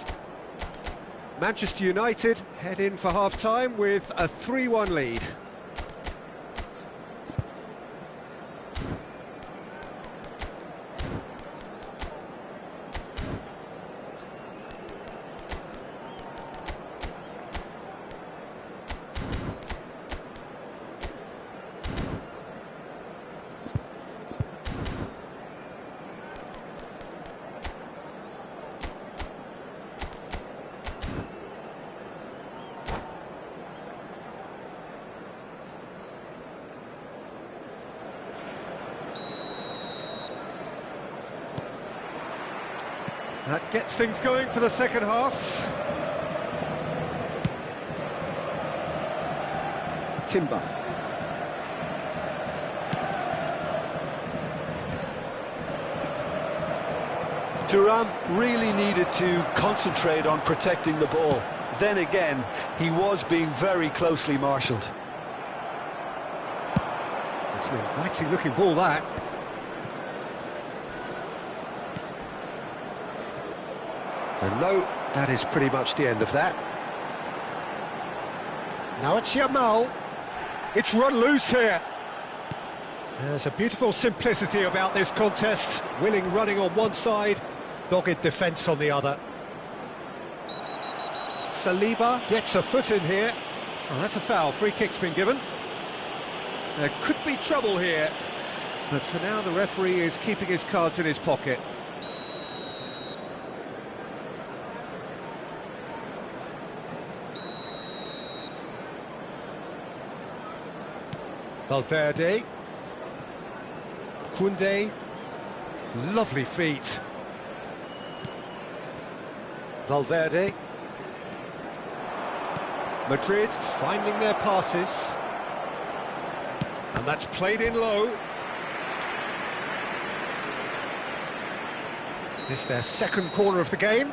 Manchester United head in for half-time with a 3-1 lead. That gets things going for the second half. Timber. Thuram really needed to concentrate on protecting the ball. Then again, he was being very closely marshalled. It's an inviting looking ball, that. And no, that is pretty much the end of that. Now it's Yamal. It's run loose here. There's a beautiful simplicity about this contest. Willing running on one side, dogged defence on the other. Saliba gets a foot in here. Oh, that's a foul. Free kick's been given. There could be trouble here. But for now, the referee is keeping his cards in his pocket. Valverde. Koundé. Lovely feet. Valverde. Madrid finding their passes. And that's played in low. This is their second corner of the game.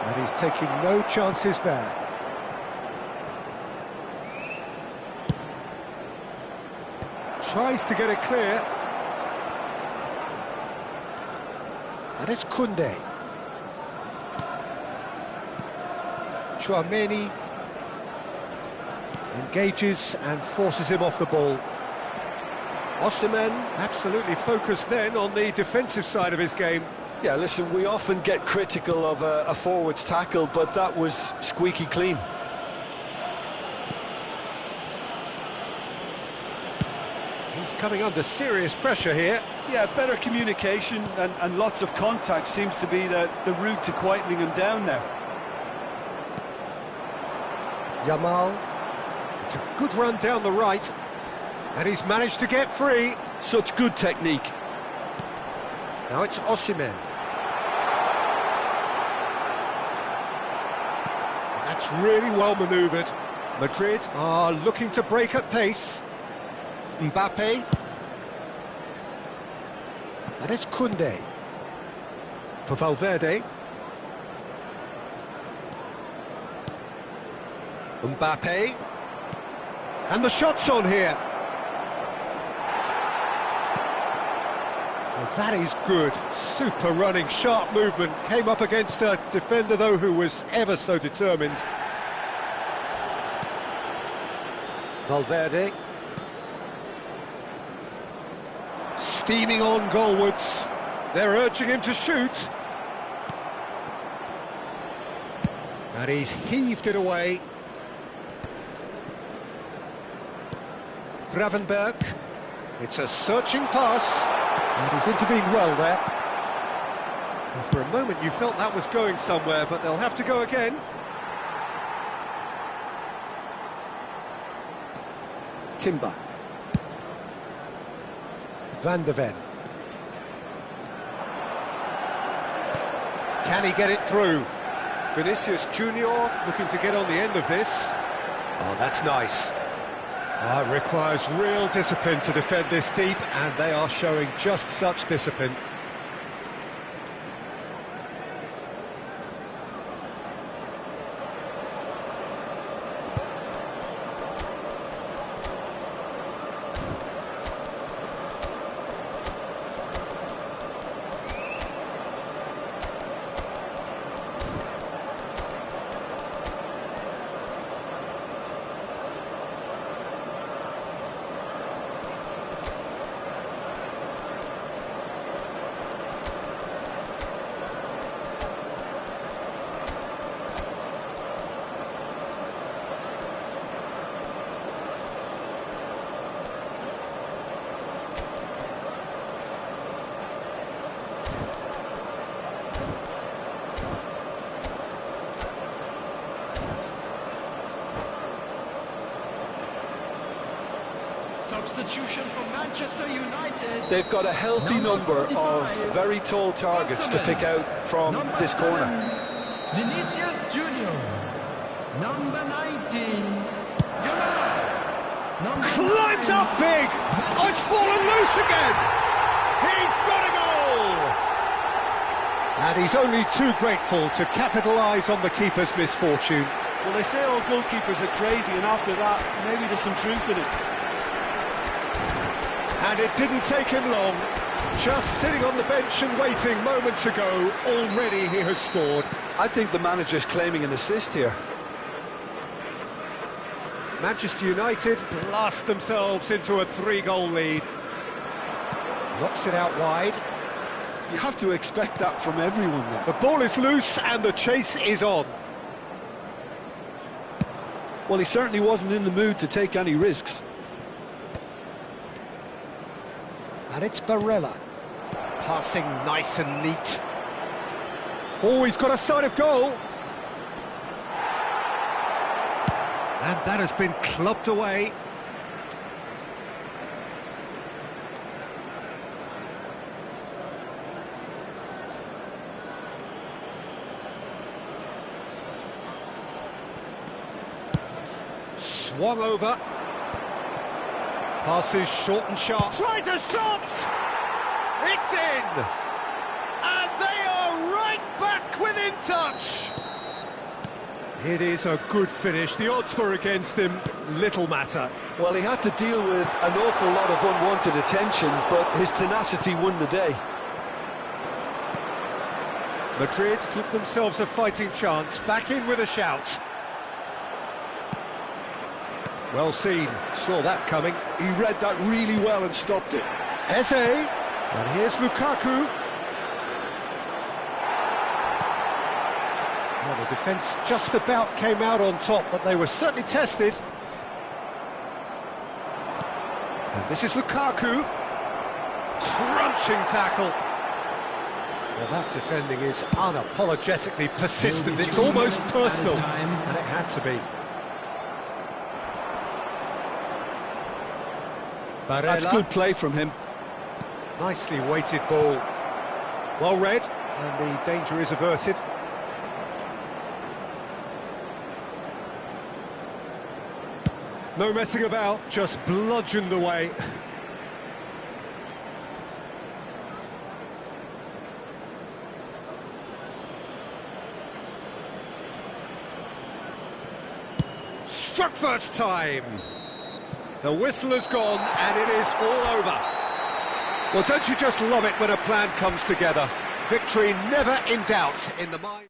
And he's taking no chances there. Tries to get it clear. And it's Koundé. Tchouaméni engages and forces him off the ball. Osimhen absolutely focused then on the defensive side of his game. Yeah, listen, we often get critical of a forward's tackle, but that was squeaky clean. He's coming under serious pressure here. Yeah, better communication and lots of contact seems to be the route to quietening him down now. Yamal. It's a good run down the right. And he's managed to get free. Such good technique. Now it's Osimhen. That's really well manoeuvred. Madrid are looking to break at pace. Mbappe. And it's Koundé. For Valverde. Mbappe. And the shot's on here. Well, that is good. Super running, sharp movement. Came up against a defender, though, who was ever so determined. Valverde. Steaming on goalwards. They're urging him to shoot. And he's heaved it away. Gravenberg. It's a searching pass. And he's intervened well there. And for a moment you felt that was going somewhere, but they'll have to go again. Timber. Van de Ven. Can he get it through? Vinicius Junior looking to get on the end of this. Oh, that's nice. Oh, it requires real discipline to defend this deep, and they are showing just such discipline. Substitution for Manchester United. They've got a healthy number of very tall targets to pick out from this corner. Vinicius Junior. Number 19. Climbs up big! Oh, it's fallen loose again! He's got a goal! And he's only too grateful to capitalise on the keeper's misfortune. Well, they say all goalkeepers are crazy, and after that, maybe there's some truth in it. And it didn't take him long. Just sitting on the bench and waiting moments ago, already he has scored. I think the manager's claiming an assist here. Manchester United blast themselves into a 3-goal lead. Knocks it out wide. You have to expect that from everyone there. The ball is loose and the chase is on. Well, he certainly wasn't in the mood to take any risks. And it's Barella. Passing nice and neat. Oh, he's got a sight of goal. And that has been clubbed away. Swung over. Passes short and sharp. Tries a shot! It's in! And they are right back within touch! It is a good finish. The odds were against him. Little matter. Well, he had to deal with an awful lot of unwanted attention, but his tenacity won the day. Madrid give themselves a fighting chance. Back in with a shout. Well seen, saw that coming. He read that really well and stopped it. Eze, and here's Lukaku. Well, the defence just about came out on top, but they were certainly tested. And this is Lukaku. Crunching tackle. Well, that defending is unapologetically persistent. It's almost personal, and it had to be. Barella. That's good play from him. Nicely weighted ball. Well read, and the danger is averted. No messing about, just bludgeoned away. struck first time. The whistle has gone and it is all over. Well, don't you just love it when a plan comes together? Victory never in doubt in the mind.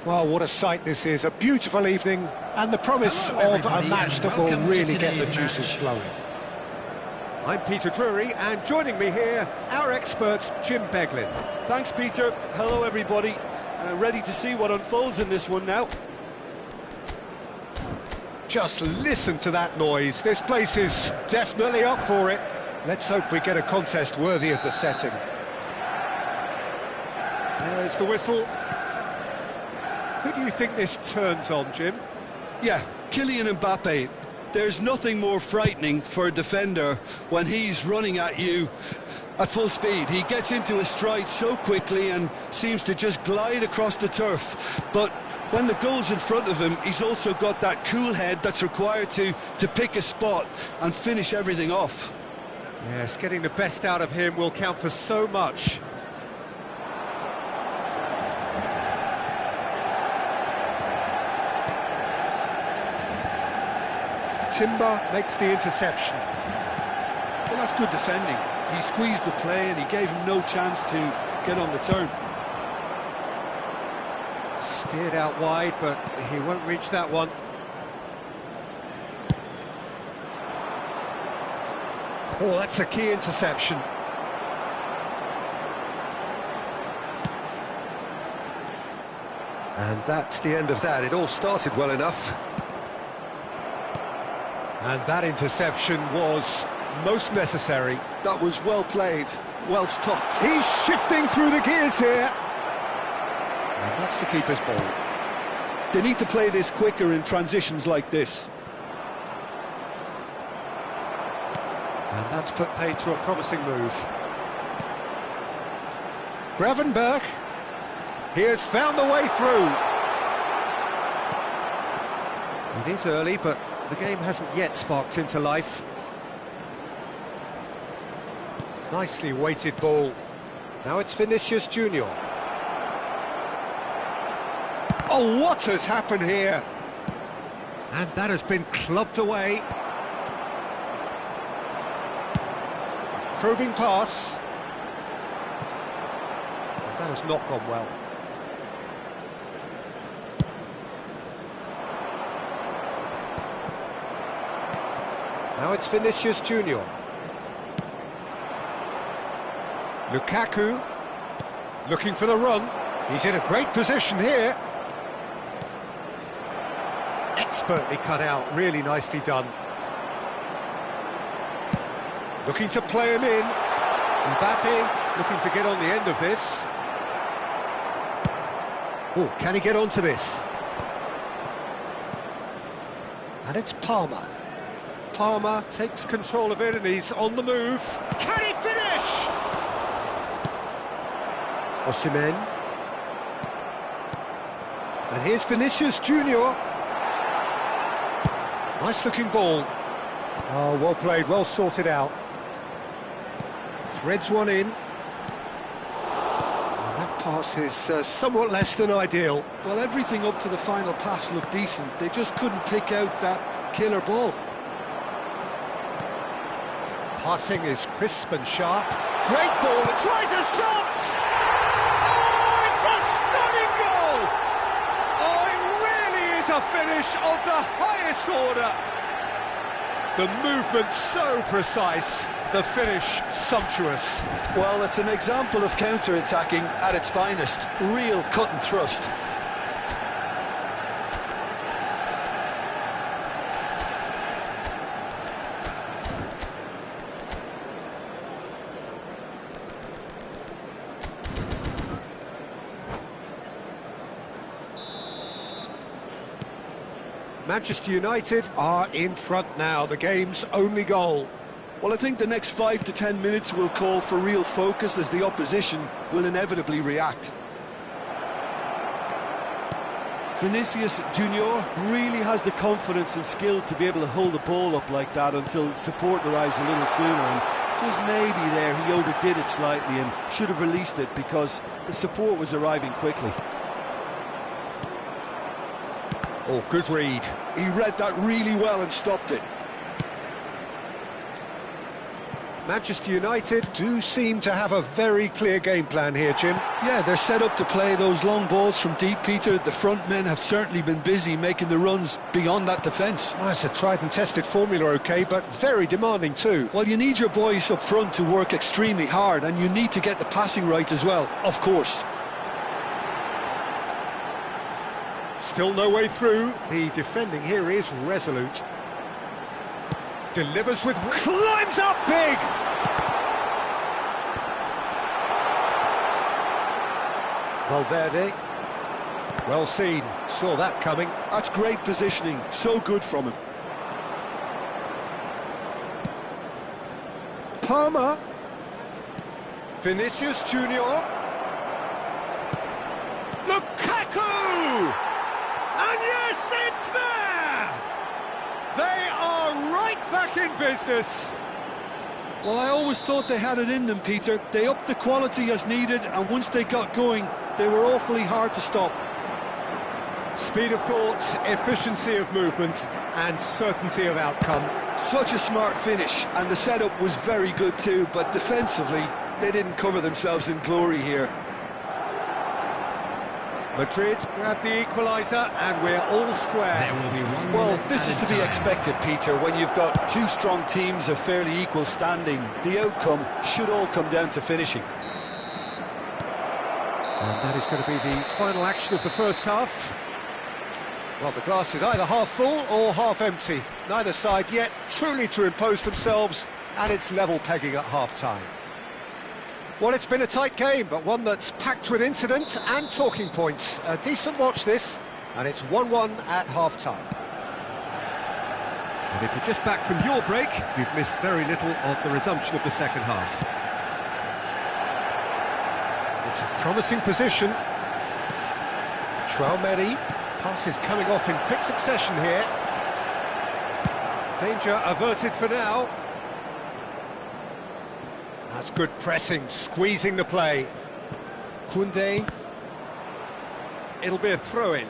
Well, what a sight this is. A beautiful evening and the promise of a match that will really get the juices flowing. I'm Peter Drury, and joining me here, our expert, Jim Beglin. Thanks, Peter. Hello, everybody. Ready to see what unfolds in this one now. Just listen to that noise. This place is definitely up for it. Let's hope we get a contest worthy of the setting. There's the whistle. Who do you think this turns on, Jim? Yeah, Kylian Mbappe. There's nothing more frightening for a defender when he's running at you at full speed. He gets into a stride so quickly and seems to just glide across the turf. But when the goal's in front of him, he's also got that cool head that's required to pick a spot and finish everything off. Yes, getting the best out of him will count for so much. Timber makes the interception. Well, that's good defending. He squeezed the play and he gave him no chance to get on the turn. Steered out wide, but he won't reach that one. Oh, that's a key interception. And that's the end of that. It all started well enough. And that interception was most necessary. That was well played, well stopped. He's shifting through the gears here. And that's the keeper's ball. They need to play this quicker in transitions like this. And that's put paid to a promising move. Gravenberg. He has found the way through. It is early, but the game hasn't yet sparked into life. Nicely weighted ball. Now it's Vinicius Junior. Oh, what has happened here? And that has been clubbed away. Probing pass. That has not gone well. Now it's Vinicius Junior. Lukaku, looking for the run. He's in a great position here. Expertly cut out, really nicely done. Looking to play him in. Mbappe looking to get on the end of this. Oh, can he get onto this? And it's Palmer. Palmer takes control of it and he's on the move. Can he finish? Osimhen. And here's Vinicius Junior. Nice looking ball. Oh, well played, well sorted out. Threads one in. And that pass is somewhat less than ideal. Well, everything up to the final pass looked decent. They just couldn't pick out that killer ball. Passing is crisp and sharp. Great ball, it tries a shot! Oh, it's a stunning goal! Oh, it really is a finish of the highest order. The movement so precise, the finish sumptuous. Well, it's an example of counter-attacking at its finest. Real cut and thrust. Manchester United are in front now, the game's only goal. Well, I think the next 5 to 10 minutes will call for real focus as the opposition will inevitably react. Vinicius Junior really has the confidence and skill to be able to hold the ball up like that until support arrives a little sooner, and just maybe there he overdid it slightly and should have released it because the support was arriving quickly. Oh, good read. He read that really well and stopped it. Manchester United do seem to have a very clear game plan here, Jim. Yeah, they're set up to play those long balls from deep, Peter. The front men have certainly been busy making the runs beyond that defence. Well, it's a tried and tested formula, OK, but very demanding too. Well, you need your boys up front to work extremely hard, and you need to get the passing right as well, of course. Still no way through. The defending here is resolute. Delivers with... climbs up big! Valverde. Well seen. Saw that coming. That's great positioning. So good from him. Palmer. Vinicius Junior. Lukaku! And yes, it's there! They are right back in business. Well, I always thought they had it in them, Peter. They upped the quality as needed, and once they got going, they were awfully hard to stop. Speed of thought, efficiency of movement, and certainty of outcome. Such a smart finish, and the setup was very good too, but defensively, they didn't cover themselves in glory here. Madrid grabbed the equaliser, and we're all square. There will be one. Well, this is to be expected, Peter, when you've got two strong teams of fairly equal standing. The outcome should all come down to finishing. And that is going to be the final action of the first half. Well, the glass is either half full or half empty. Neither side yet truly to impose themselves, and it's level pegging at half-time. Well, it's been a tight game, but one that's packed with incident and talking points. A decent watch this, and it's 1-1 at half-time. And if you're just back from your break, you've missed very little of the resumption of the second half. It's a promising position. Traumeri. Passes coming off in quick succession here. Danger averted for now. That's good pressing, squeezing the play. Koundé. It'll be a throw-in.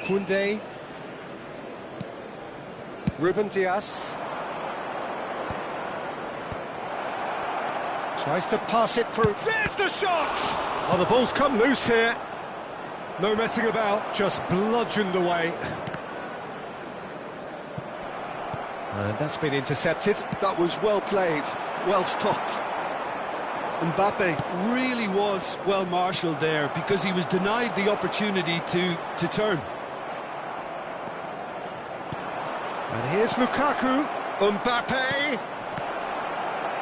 Koundé. Ruben Dias. Tries to pass it through. There's the shot! Oh, the ball's come loose here. No messing about, just bludgeoned away. And that's been intercepted. That was well played, well stopped. Mbappe really was well marshalled there because he was denied the opportunity to turn. And here's Lukaku. Mbappe.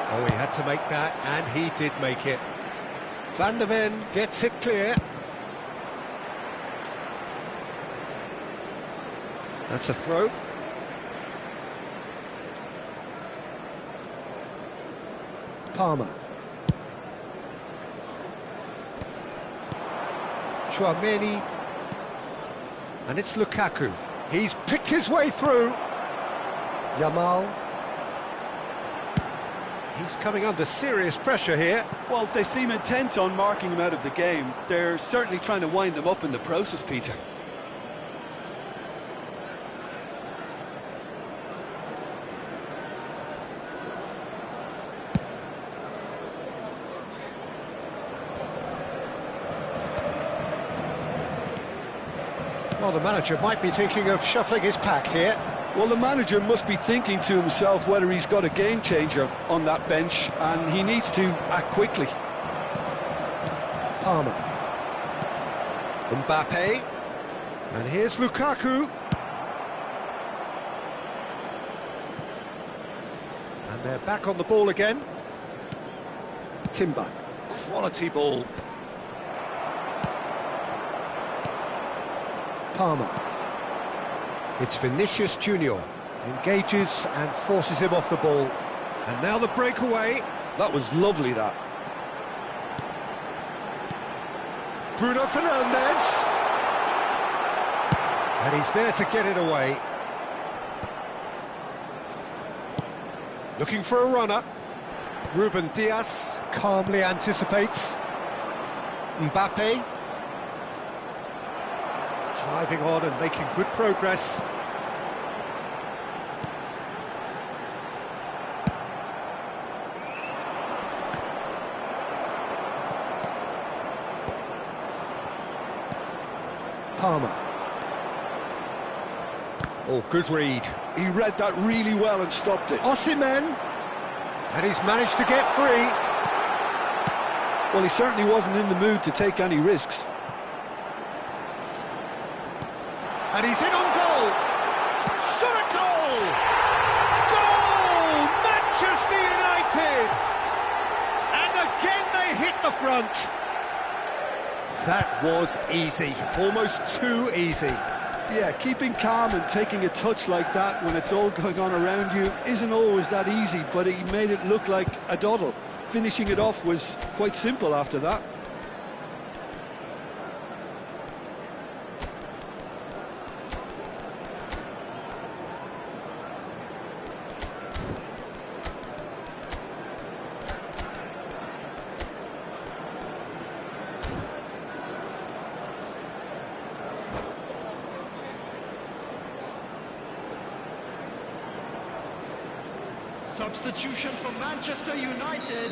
Oh, he had to make that, and he did make it. Van der Ven gets it clear. That's a throw. Palmer. Chouameni. And it's Lukaku. He's picked his way through. Yamal. He's coming under serious pressure here. Well, they seem intent on marking him out of the game. They're certainly trying to wind him up in the process, Peter. Well, the manager might be thinking of shuffling his pack here. Well, the manager must be thinking to himself whether he's got a game changer on that bench, and he needs to act quickly. Palmer. Mbappe. And here's Lukaku. And they're back on the ball again. Timber. Quality ball. Palmer. It's Vinicius Junior. Engages and forces him off the ball. And now the breakaway. That was lovely, that. Bruno Fernandes. And he's there to get it away. Looking for a runner. Ruben Dias calmly anticipates. Mbappe. Driving on and making good progress. Palmer. Oh, good read. He read that really well and stopped it. Osimhen. And he's managed to get free. Well, he certainly wasn't in the mood to take any risks. And he's in on goal. Shot a goal! Goal! Manchester United! And again they hit the front. That was easy. Almost too easy. Yeah, keeping calm and taking a touch like that when it's all going on around you isn't always that easy, but he made it look like a doddle. Finishing it off was quite simple after that. Substitution for Manchester United.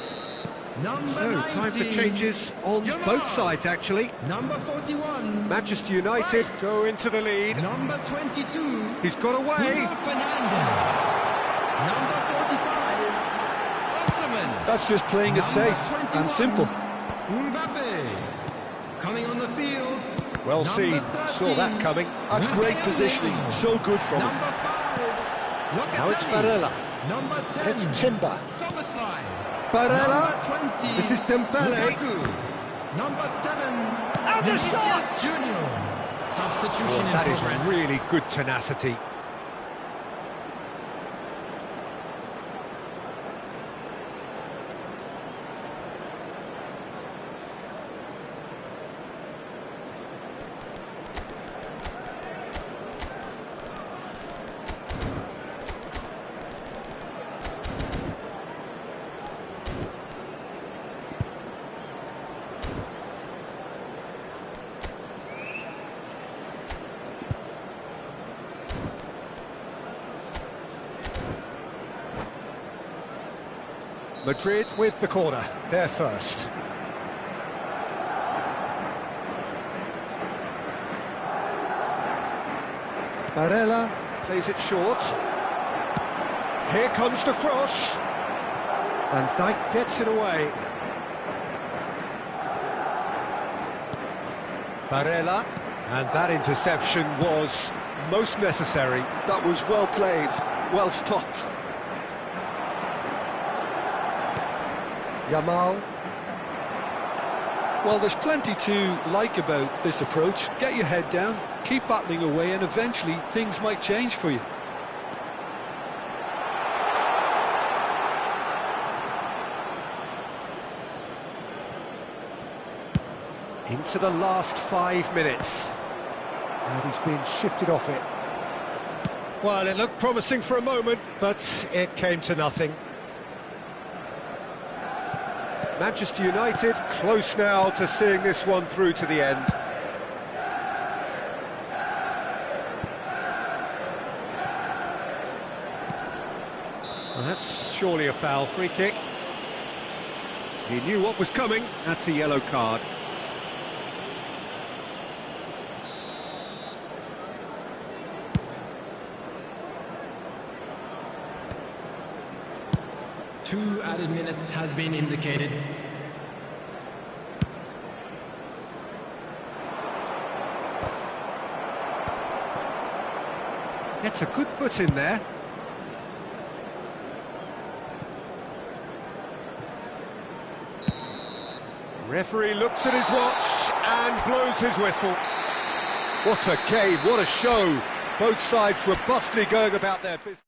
Number So, 90. time for changes on both sides, actually. Number 41. Manchester United go into the lead. Number 22. He's got away. Bruno Fernandes. Number 45. Osimhen. That's just playing it safe and simple. Mbappe. Coming on the field. Well Number seen, 13. saw that coming. That's great positioning, so good from him. Number 5. Now it's Locatelli. Barella. Number 10. It's Timber. Soboslai. Barella. Number 20. This is Dembele. Lukaku. Number 7. And the Vinicius shot! Junior. Substitution in That is progress. really good tenacity. Madrid with the corner, they're first. Barella plays it short. Here comes the cross. Van Dijk gets it away. Barella, and that interception was most necessary. That was well played, well stopped. Yamal. Well, there's plenty to like about this approach. Get your head down, keep battling away, and eventually things might change for you. Into the last 5 minutes. And he's been shifted off it. Well, it looked promising for a moment, but it came to nothing. Manchester United close now to seeing this one through to the end. Well, that's surely a foul, free kick. He knew what was coming, that's a yellow card. Two added minutes has been indicated. Gets a good foot in there. Referee looks at his watch and blows his whistle. What a game, what a show. Both sides robustly going about their business.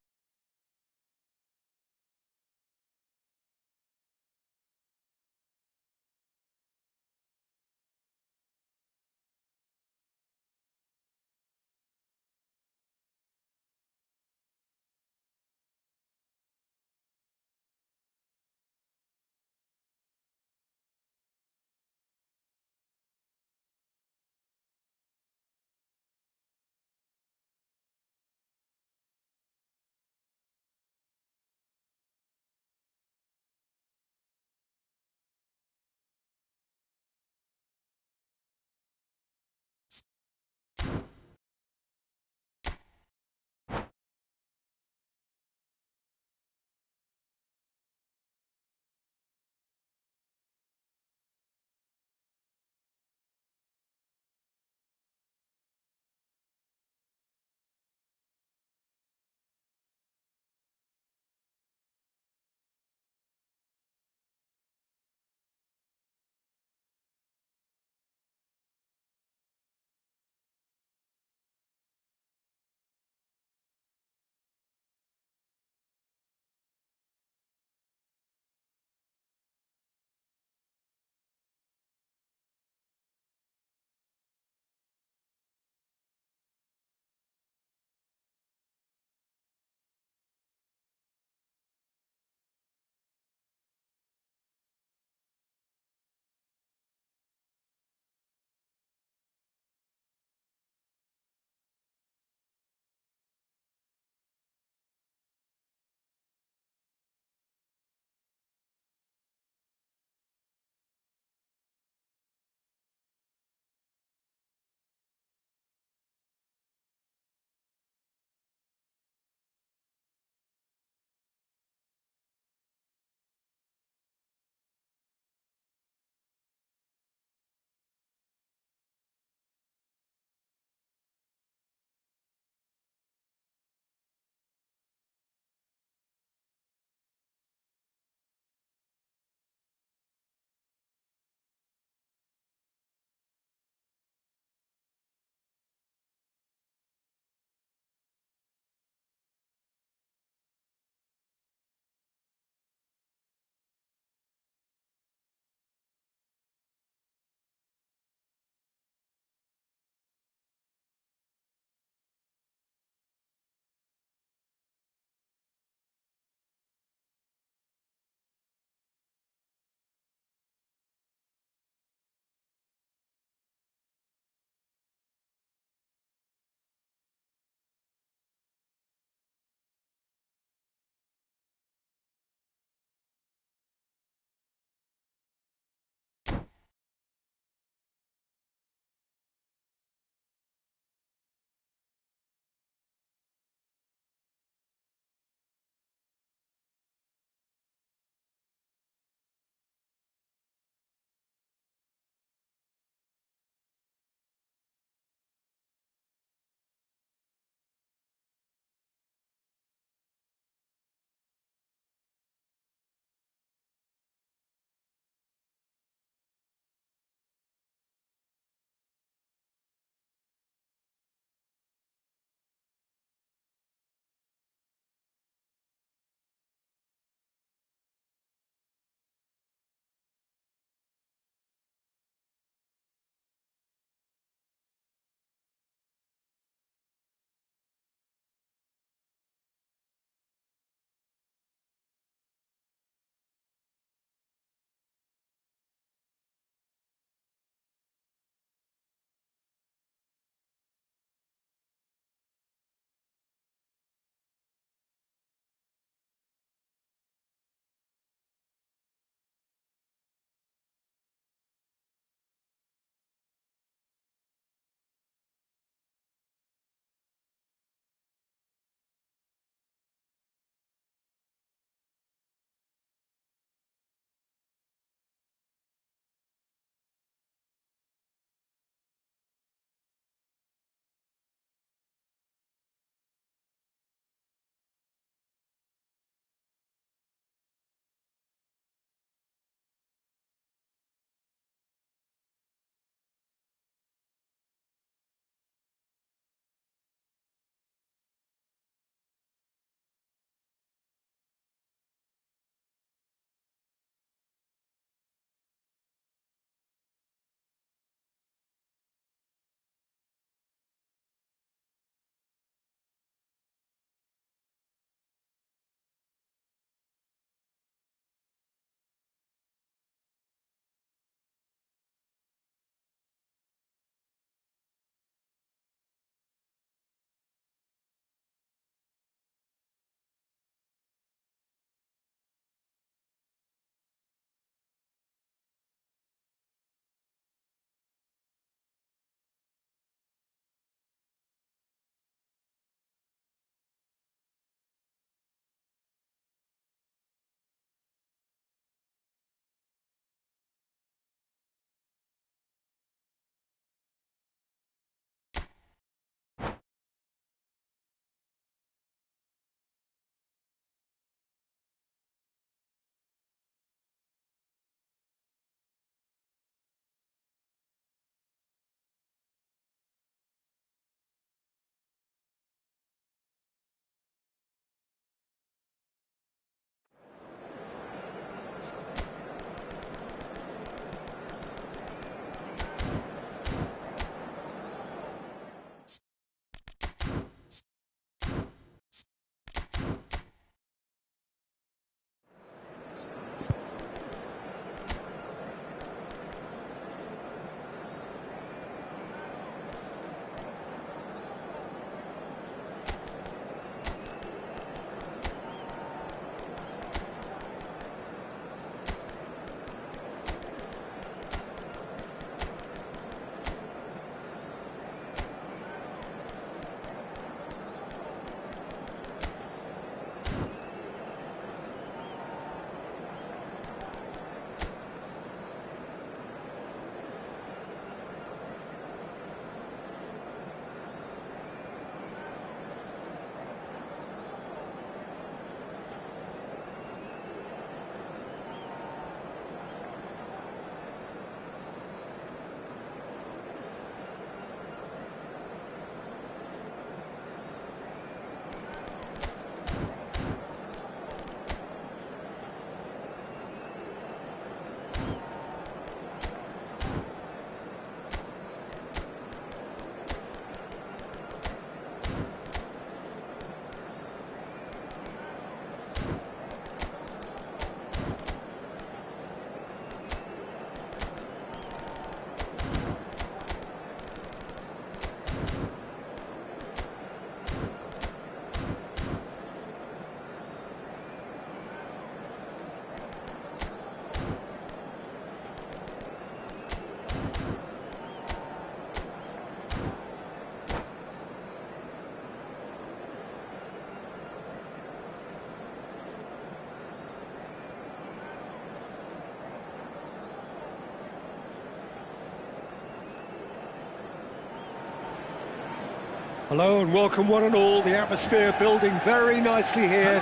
Hello and welcome one and all. The atmosphere building very nicely here.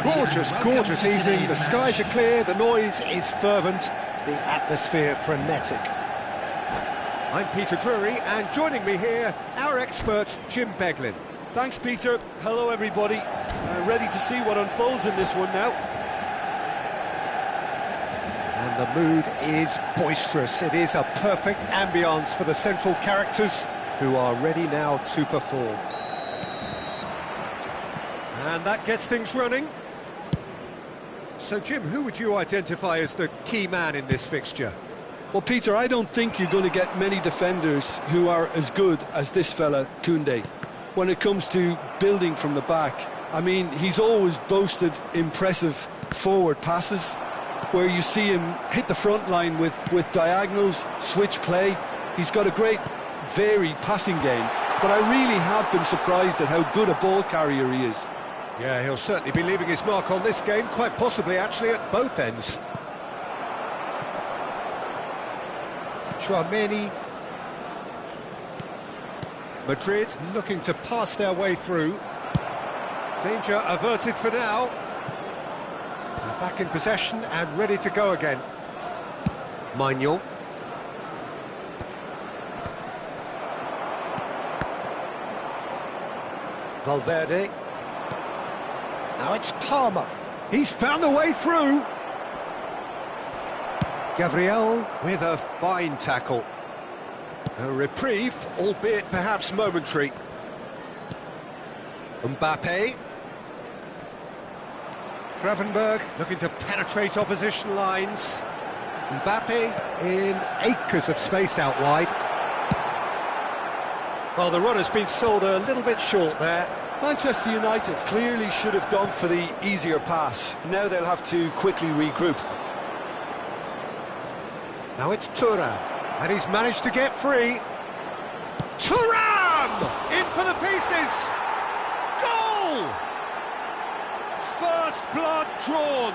Gorgeous, gorgeous evening. The skies are clear, the noise is fervent, the atmosphere frenetic. I'm Peter Drury, and joining me here, our expert, Jim Beglin. Thanks, Peter. Hello, everybody. Ready to see what unfolds in this one now. And the mood is boisterous. It is a perfect ambience for the central characters, who are ready now to perform. And that gets things running. So, Jim, who would you identify as the key man in this fixture? Well, Peter, I don't think you're going to get many defenders who are as good as this fella, Koundé, when it comes to building from the back. I mean, he's always boasted impressive forward passes, where you see him hit the front line with diagonals, switch play. He's got a great varied passing game, but I really have been surprised at how good a ball carrier he is. Yeah, he'll certainly be leaving his mark on this game, quite possibly actually at both ends. Chouameni. Madrid looking to pass their way through. Danger averted for now. They're back in possession and ready to go again. Maignan. Valverde. Now it's Palmer. He's found a way through. Gabriel with a fine tackle. A reprieve, albeit perhaps momentary. Mbappe. Gravenberg looking to penetrate opposition lines. Mbappe in acres of space out wide. Well, the run has been sold a little bit short there. Manchester United clearly should have gone for the easier pass. Now they'll have to quickly regroup. Now it's Thuram, and he's managed to get free. Thuram! In for the pieces! Goal! First blood drawn.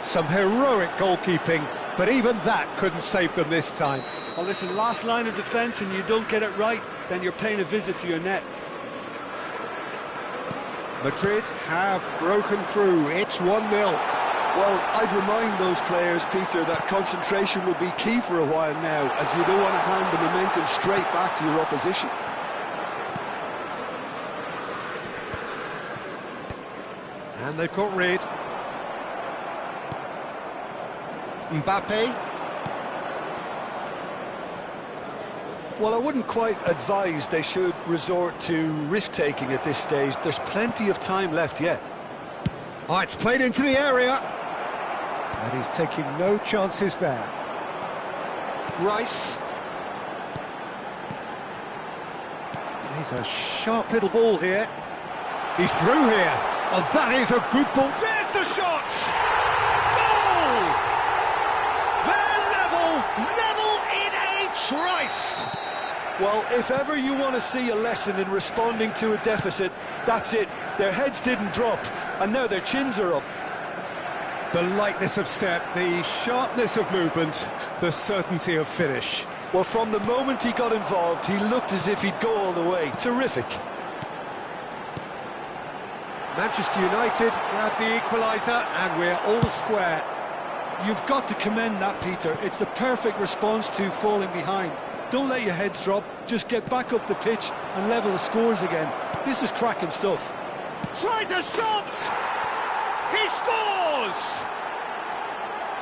Some heroic goalkeeping, but even that couldn't save them this time. Well, listen, last line of defence and you don't get it right, then you're paying a visit to your net. Madrid have broken through. It's 1-0. Well, I'd remind those players, Peter, that concentration will be key for a while now, as you don't want to hand the momentum straight back to your opposition. And they've got rid. Mbappe. Well, I wouldn't quite advise they should resort to risk-taking at this stage. There's plenty of time left yet. Oh, it's played into the area. And he's taking no chances there. Rice. He's a sharp little ball here. He's through here. Oh, that is a good ball. There's the shot! Goal! They're level in H. Rice. Well, if ever you want to see a lesson in responding to a deficit, that's it. Their heads didn't drop, and now their chins are up. The lightness of step, the sharpness of movement, the certainty of finish. Well, from the moment he got involved, he looked as if he'd go all the way. Terrific. Manchester United grab the equaliser, and we're all square. You've got to commend that, Peter. It's the perfect response to falling behind. Don't let your heads drop, just get back up the pitch and level the scores again. This is cracking stuff. Tries a shot! He scores!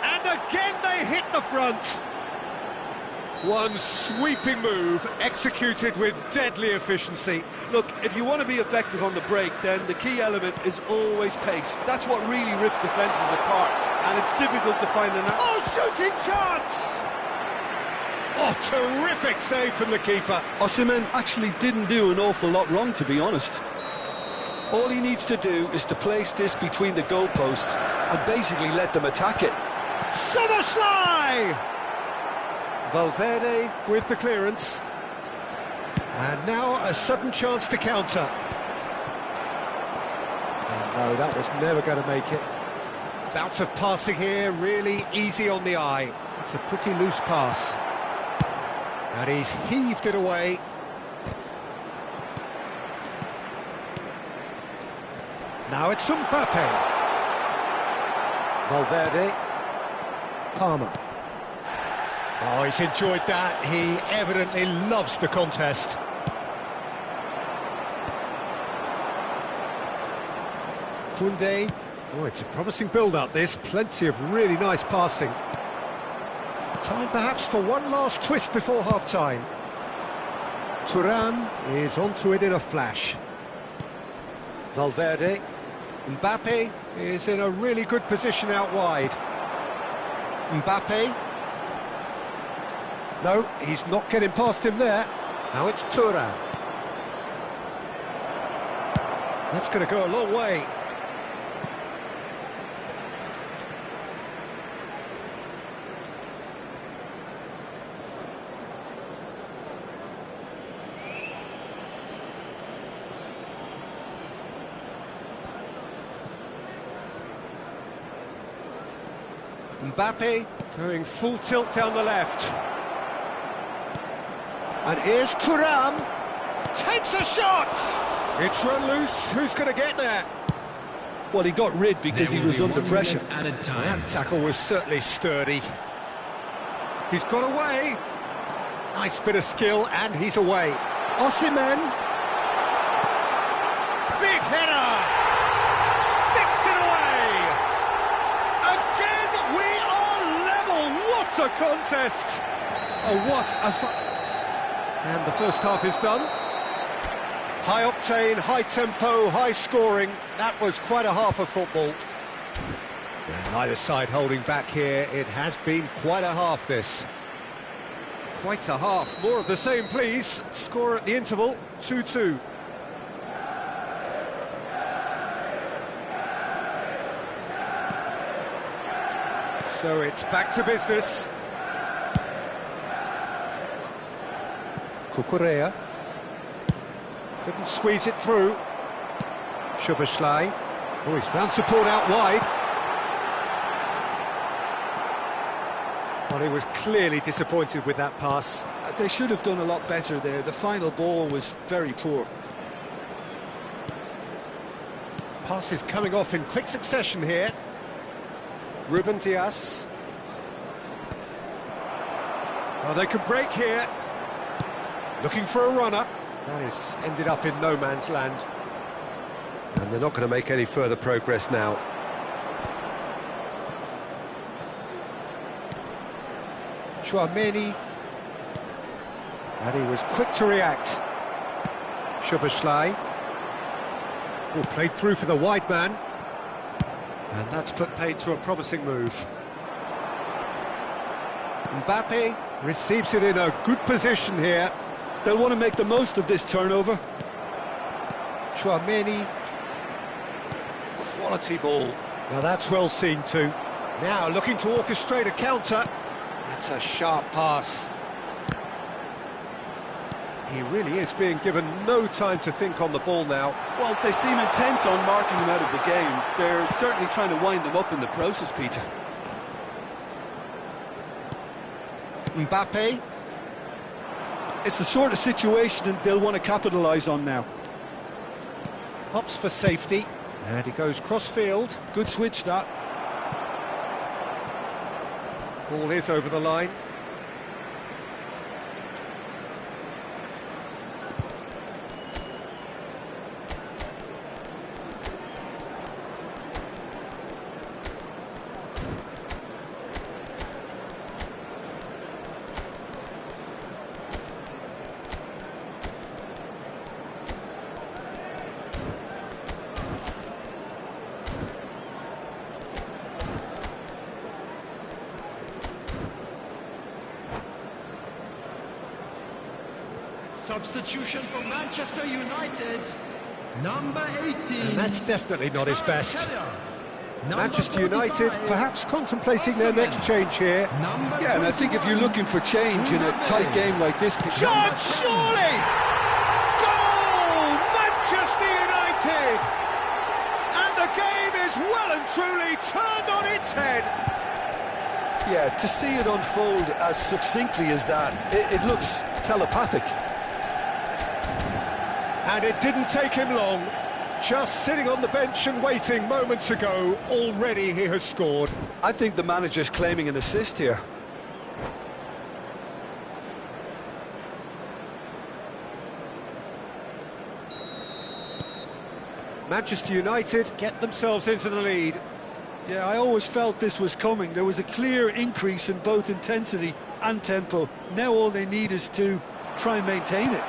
And again they hit the front. One sweeping move, executed with deadly efficiency. Look, if you want to be effective on the break, then the key element is always pace. That's what really rips defences apart, and it's difficult to find an... Oh, shooting chance! Oh, terrific save from the keeper. Osimhen actually didn't do an awful lot wrong, to be honest. All he needs to do is to place this between the goalposts and basically let them attack it. Soboslai! Valverde with the clearance. And now a sudden chance to counter. And no, that was never going to make it. Bout of passing here, really easy on the eye. It's a pretty loose pass. And he's heaved it away. Now it's Mbappe. Valverde. Palmer. Oh, he's enjoyed that. He evidently loves the contest. Koundé. Oh, it's a promising build-up, this. Plenty of really nice passing. Time perhaps for one last twist before half-time. Thuram is onto it in a flash. Valverde. Mbappe is in a really good position out wide. Mbappe. No, he's not getting past him there. Now it's Thuram. That's going to go a long way. Mbappe going full tilt down the left. And here's Thuram. Takes a shot! It's run loose. Who's going to get there? Well, he got rid because he was under pressure. That tackle was certainly sturdy. He's got away. Nice bit of skill, and he's away. Osimhen. Big header! Sticks it away! Again, we are level! What a contest! Oh, what a... And the first half is done. High octane, high tempo, high scoring. That was quite a half of football. And neither side holding back here. It has been quite a half, this. Quite a half. More of the same, please. Score at the interval, 2-2. So it's back to business. Cucurella. Couldn't squeeze it through. Szoboszlai. Oh, he's found support out wide. Well, he was clearly disappointed with that pass. They should have done a lot better there. The final ball was very poor. Passes coming off in quick succession here. Ruben Dias. Oh, they could break here. Looking for a runner. That is ended up in no man's land. And they're not going to make any further progress now. Chouameni. And he was quick to react. Szoboszlai. Oh, played through for the wide man. And that's put paid to a promising move. Mbappe receives it in a good position here. They'll want to make the most of this turnover. Chouameni. Quality ball. Now that's well seen too. Now looking to orchestrate a counter. That's a sharp pass. He really is being given no time to think on the ball now. Well, they seem intent on marking him out of the game. They're certainly trying to wind him up in the process, Peter. Mbappe. It's the sort of situation that they'll want to capitalise on now. Hops for safety. And he goes cross-field. Good switch, that. Ball is over the line. Substitution for Manchester United, number 18. And that's definitely not his best. Manchester 45, United perhaps contemplating their next change here. Yeah, and I think if you're looking for change in a tight game like this... Shot, surely! Goal! Manchester United! And the game is well and truly turned on its head. Yeah, to see it unfold as succinctly as that, it looks telepathic. And it didn't take him long. Just sitting on the bench and waiting moments ago, already he has scored. I think the manager's claiming an assist here. Manchester United get themselves into the lead. Yeah, I always felt this was coming. There was a clear increase in both intensity and tempo. Now all they need is to try and maintain it.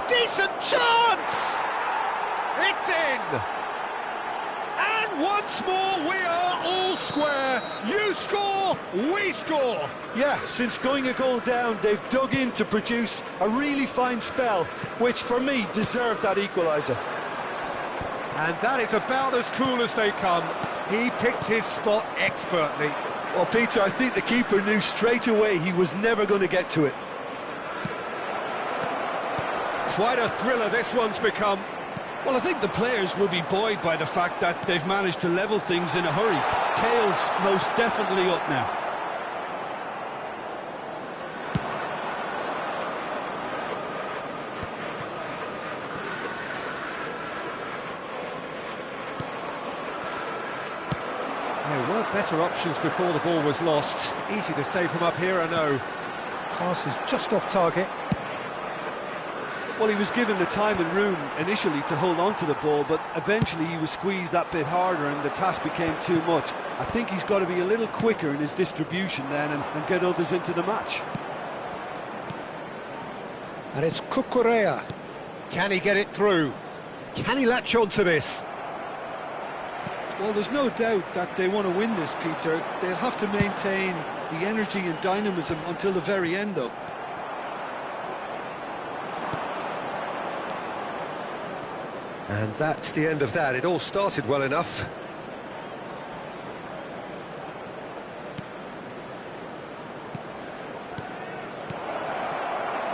Decent chance! It's in! And once more we are all square. You score, we score. Yeah, since going a goal down, they've dug in to produce a really fine spell, which for me deserved that equaliser. And that is about as cool as they come. He picked his spot expertly. Well, Peter, I think the keeper knew straight away he was never going to get to it. Quite a thriller this one's become. Well, I think the players will be buoyed by the fact that they've managed to level things in a hurry. Tails most definitely up now. There were better options before the ball was lost. Easy to say from up here, I know. Pass is just off target. Well, he was given the time and room initially to hold on to the ball, but eventually he was squeezed that bit harder and the task became too much. I think he's got to be a little quicker in his distribution then and get others into the match. And it's Cucurella. Can he get it through? Can he latch on to this? Well, there's no doubt that they want to win this, Peter. They'll have to maintain the energy and dynamism until the very end, though. And that's the end of that. It all started well enough.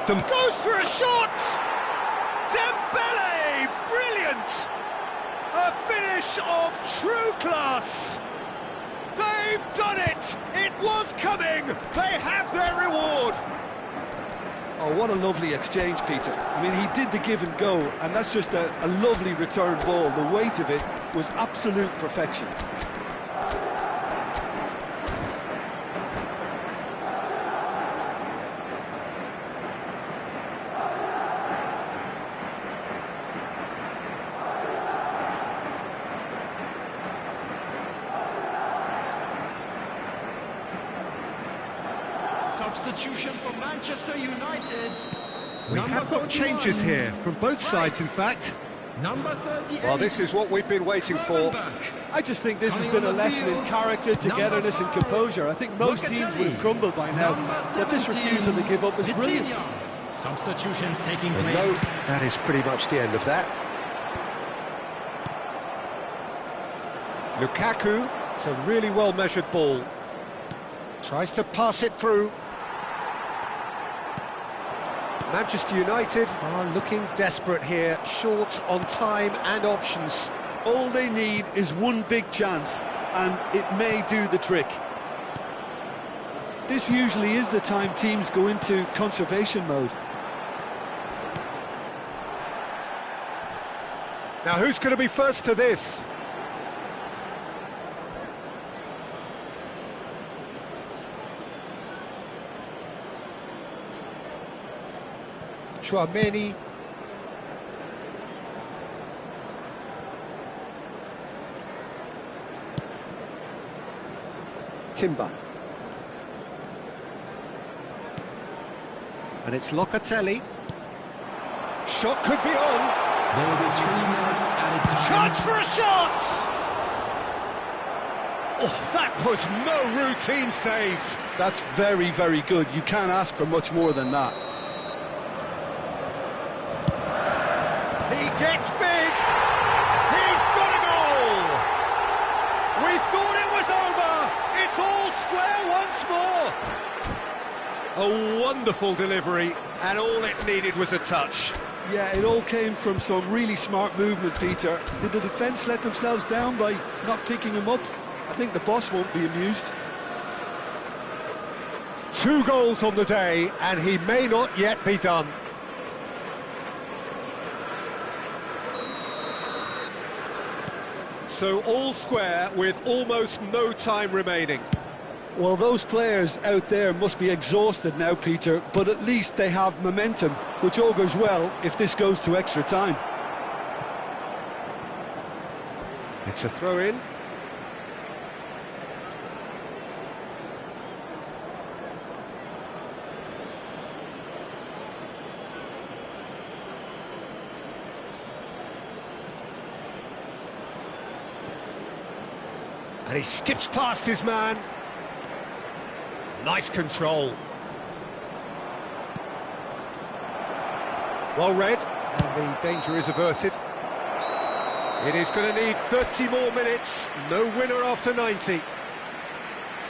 Goes for a shot! Dembele! Brilliant! A finish of true class! They've done it! It was coming! They have their reward! Oh, what a lovely exchange, Peter. I mean, he did the give and go, and that's just a lovely return ball. The weight of it was absolute perfection. Substitution for Manchester United. We have got changes here, from both sides in fact. Number 38. Well, this is what we've been waiting for. I just think this has been a lesson in character, togetherness and composure. I think most teams would have crumbled by now, but this refusal to give up is brilliant. Substitutions taking place. No, that is pretty much the end of that. Lukaku, it's a really well-measured ball. Tries to pass it through. Manchester United are looking desperate here, short on time and options. All they need is one big chance, and it may do the trick. This usually is the time teams go into conservation mode. Now who's going to be first to this? Chouameni. Timber. And it's Locatelli. Shot could be on. There will be 3 minutes added time. Chance for a shot! Oh, that was no routine save. That's very, very good. You can't ask for much more than that. He gets big. He's got a goal. We thought it was over. It's all square once more. A wonderful delivery, and all it needed was a touch. Yeah, it all came from some really smart movement, Peter. Did the defence let themselves down by not picking him up? I think the boss won't be amused. 2 goals on the day, and he may not yet be done. So all square with almost no time remaining. Well, those players out there must be exhausted now, Peter, but at least they have momentum, which augurs well if this goes to extra time. It's a throw-in. And he skips past his man. Nice control. Well read, and the danger is averted. It is going to need 30 more minutes. No winner after 90.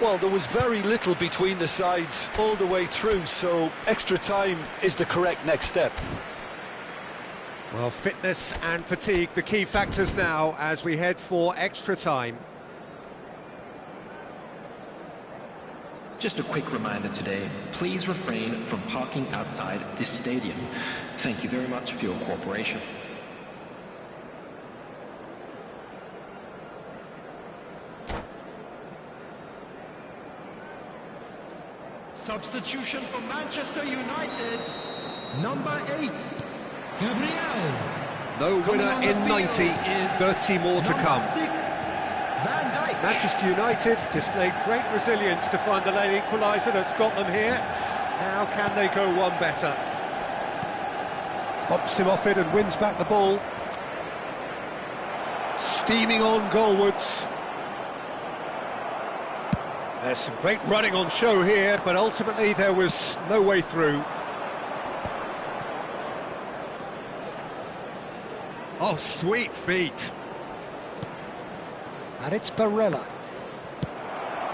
Well, there was very little between the sides all the way through, so extra time is the correct next step. Well, fitness and fatigue, the key factors now as we head for extra time. Just a quick reminder today, please refrain from parking outside this stadium. Thank you very much for your cooperation. Substitution for Manchester United, number 8, Gabriel. No winner in 90, 30 more to come. 6, Van Dijk. Manchester United displayed great resilience to find the late equaliser that's got them here. Now can they go one better? Bumps him off it and wins back the ball. Steaming on goalwards. There's some great running on show here, but ultimately there was no way through. Oh, sweet feet. And it's Barella.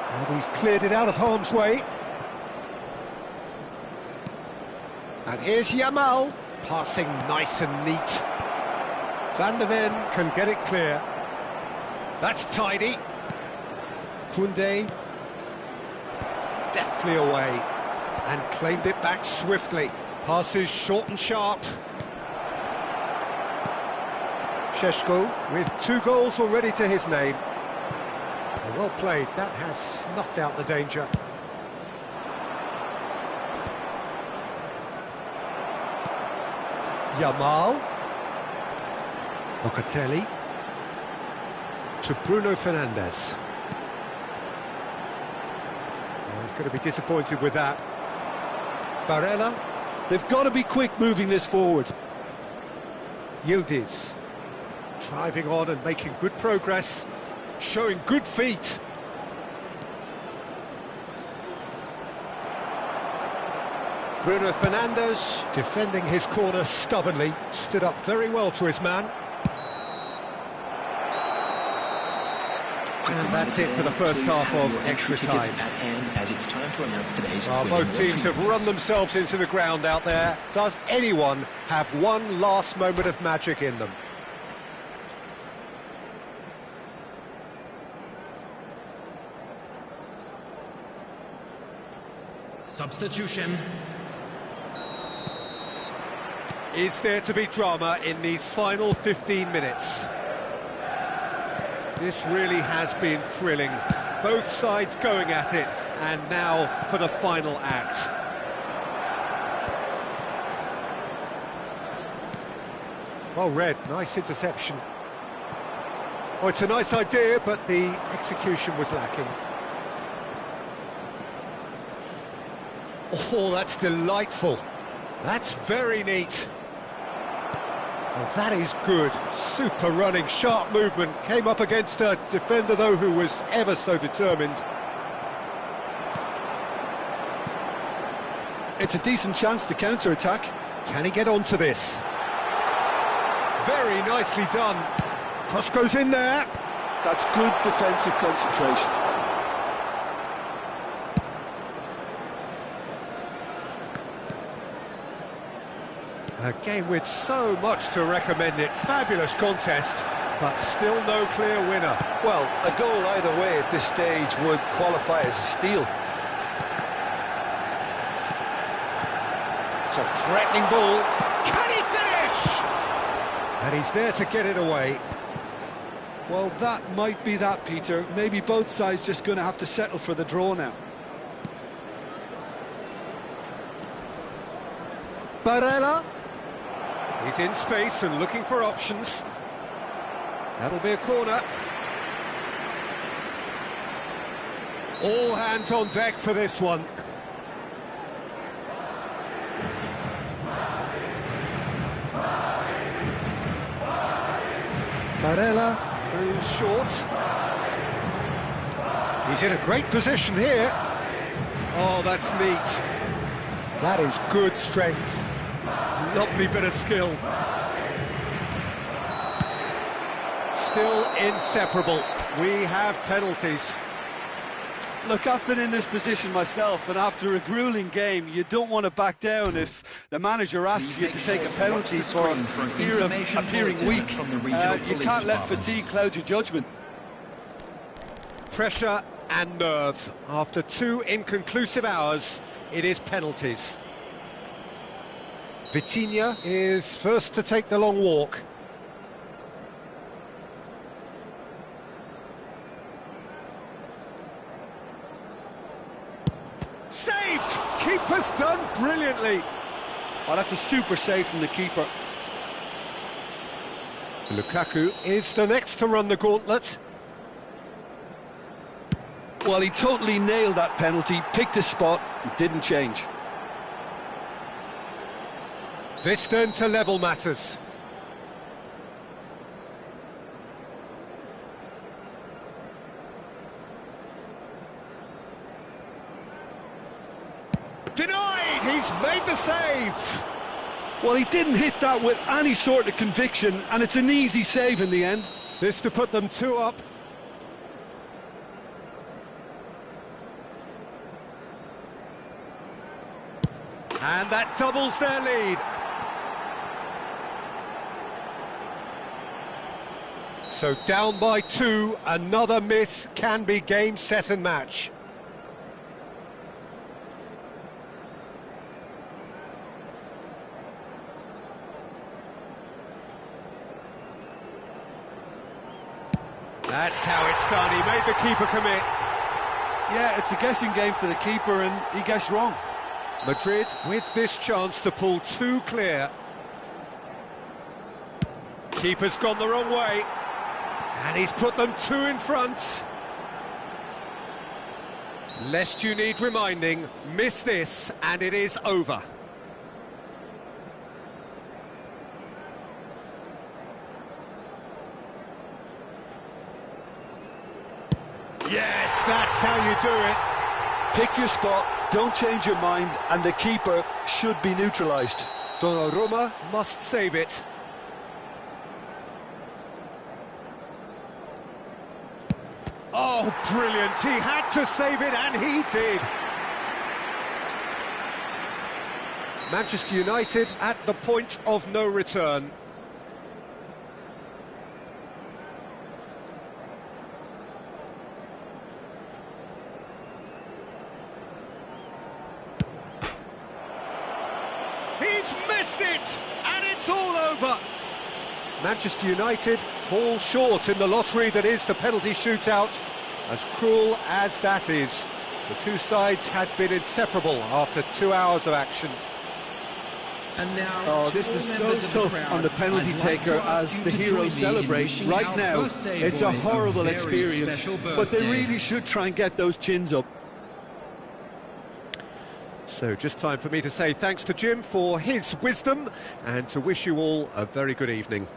And he's cleared it out of harm's way. And here's Yamal, passing nice and neat. Van de Ven can get it clear. That's tidy. Koundé deftly away and claimed it back swiftly. Passes short and sharp. Šeško with 2 goals already to his name. Well played, that has snuffed out the danger. Yamal. Locatelli. To Bruno Fernandes. Well, he's going to be disappointed with that. Barella. They've got to be quick moving this forward. Yildiz. Driving on and making good progress. Showing good feet. Bruno Fernandes defending his corner stubbornly, stood up very well to his man. And that's it for the first half of extra time. Well, both teams have run themselves into the ground out there. Does anyone have one last moment of magic in them? Substitution. Is there to be drama in these final 15 minutes? This really has been thrilling. Both sides going at it, and now for the final act. Well read, nice interception. Oh, it's a nice idea, but the execution was lacking. Oh, that's delightful. That's very neat. Well, that is good. Super running, sharp movement. Came up against a defender, though, who was ever so determined. It's a decent chance to counter-attack. Can he get onto this? Very nicely done. Cross goes in there. That's good defensive concentration. A game with so much to recommend it. Fabulous contest, but still no clear winner. Well, a goal either way at this stage would qualify as a steal. It's a threatening ball. Can he finish? And he's there to get it away. Well, that might be that, Peter. Maybe both sides just going to have to settle for the draw now. Barella. He's in space and looking for options. That'll be a corner. All hands on deck for this one. Barella goes short. He's in a great position here. Oh, that's neat. That is good strength. Lovely bit of skill. Still inseparable. We have penalties. Look, I've been in this position myself, and after a grueling game, you don't want to back down if the manager asks you to take a penalty for fear of appearing weak. You can't let fatigue cloud your judgment. Pressure and nerve. After 2 inconclusive hours, it is penalties. Vitinha is first to take the long walk. Saved! Keeper's done brilliantly. Oh, that's a super save from the keeper. Lukaku is the next to run the gauntlet. Well, he totally nailed that penalty, picked his spot, didn't change. This then to level matters. Denied! He's made the save! Well, he didn't hit that with any sort of conviction, and it's an easy save in the end. This to put them 2 up. And that doubles their lead. So down by 2, another miss can be game, set and match. That's how it's done. He made the keeper commit. Yeah, it's a guessing game for the keeper, and he guessed wrong. Madrid with this chance to pull 2 clear. Keeper's gone the wrong way. And he's put them 2 in front. Lest you need reminding, miss this and it is over. Yes, that's how you do it. Pick your spot, don't change your mind, and the keeper should be neutralised. Donnarumma must save it. Oh, brilliant. He had to save it, and he did. Manchester United at the point of no return. He's missed it, and it's all over. Manchester United fall short in the lottery that is the penalty shootout. As cruel as that is, the 2 sides had been inseparable after 2 hours of action. And now, Oh, this is so tough on the penalty taker as the heroes celebrate. Right now, it's a horrible experience, but they really should try and get those chins up. So just time for me to say thanks to Jim for his wisdom and to wish you all a very good evening.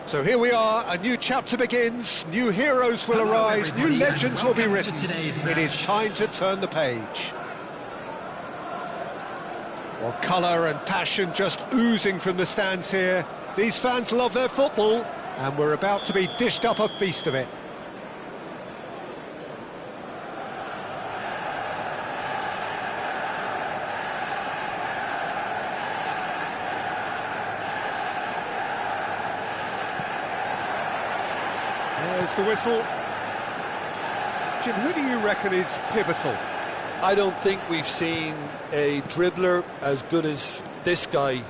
So here we are, a new chapter begins, new heroes will arise, new legends will be written. It is time to turn the page. Well, colour and passion just oozing from the stands here. These fans love their football, and we're about to be dished up a feast of it. There's the whistle. Jim, who do you reckon is pivotal? I don't think we've seen a dribbler as good as this guy,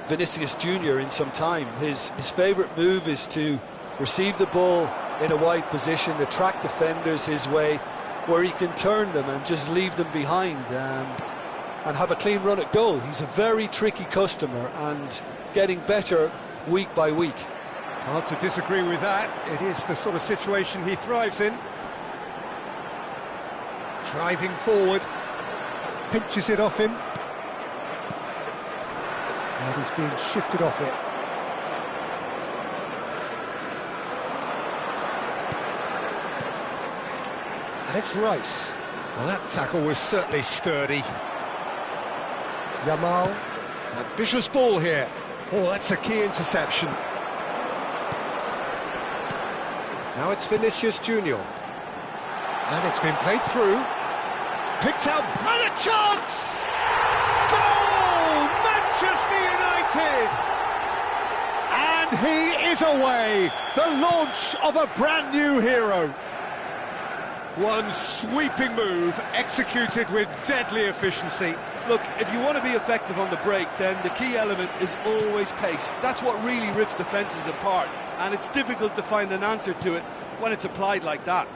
Vinicius Jr., in some time. His favourite move is to receive the ball in a wide position, attract defenders his way, where he can turn them and just leave them behind and have a clean run at goal. He's a very tricky customer and getting better week by week. Hard to disagree with that. It is the sort of situation he thrives in. Driving forward, pinches it off him. And he's being shifted off it. And it's Rice. Well, that tackle was certainly sturdy. Yamal. Ambitious ball here. Oh, that's a key interception. Now it's Vinicius Jr. And it's been played through. Picked out, and a chance! Goal! Manchester United! And he is away! The launch of a brand new hero. One sweeping move, executed with deadly efficiency. Look, if you want to be effective on the break, then the key element is always pace. That's what really rips defences apart, and it's difficult to find an answer to it when it's applied like that.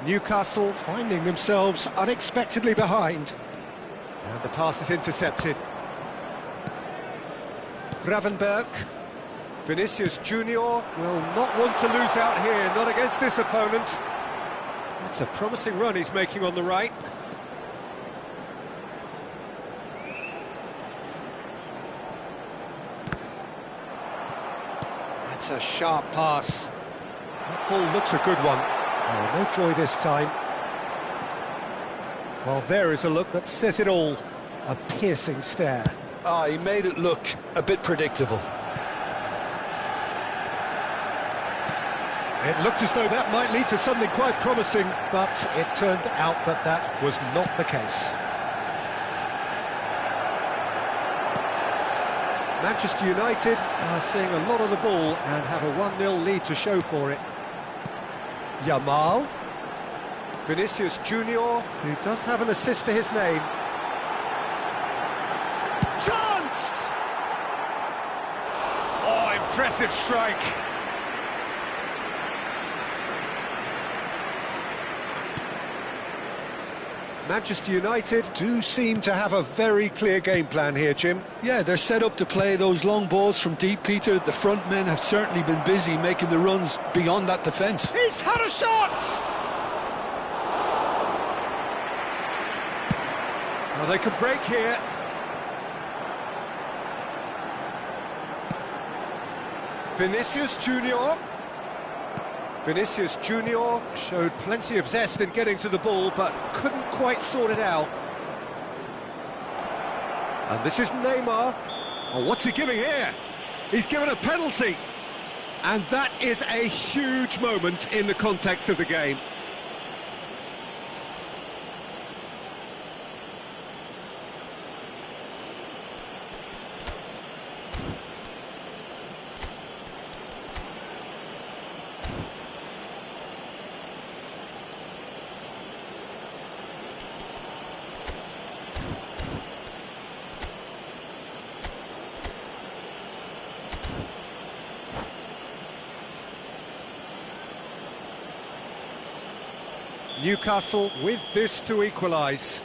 Newcastle finding themselves unexpectedly behind. And the pass is intercepted. Gravenberg. Vinicius Jr. will not want to lose out here, not against this opponent. That's a promising run he's making on the right. That's a sharp pass. That ball looks a good one. Oh, no joy this time. Well, there is a look that says it all. A piercing stare. He made it look a bit predictable. It looked as though that might lead to something quite promising, but it turned out that that was not the case. Manchester United are seeing a lot of the ball and have a 1-0 lead to show for it. Yamal. Vinicius Jr., who does have an assist to his name. Chance! Oh, impressive strike. Manchester United do seem to have a very clear game plan here, Jim. Yeah, they're set up to play those long balls from deep, Peter. The front men have certainly been busy making the runs beyond that defence. He's had a shot! Well, they can break here. Vinicius Junior showed plenty of zest in getting to the ball, but couldn't quite sort it out. And this is Neymar. Oh, what's he giving here? He's given a penalty. And that is a huge moment in the context of the game. Newcastle with this to equalise.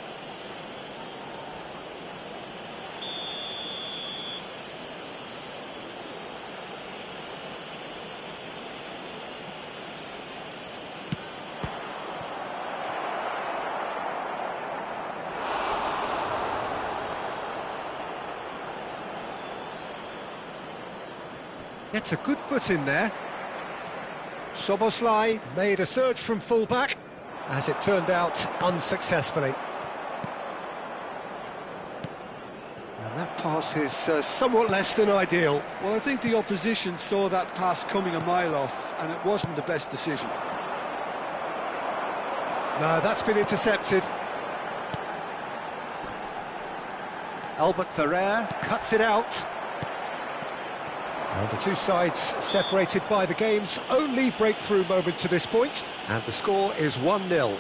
Gets a good foot in there. Szoboszlai made a surge from full-back. As it turned out, unsuccessfully. And that pass is somewhat less than ideal. Well, I think the opposition saw that pass coming a mile off, and it wasn't the best decision. No, that's been intercepted. Albert Ferrer cuts it out. And the two sides separated by the game's only breakthrough moment to this point. And the score is 1-0.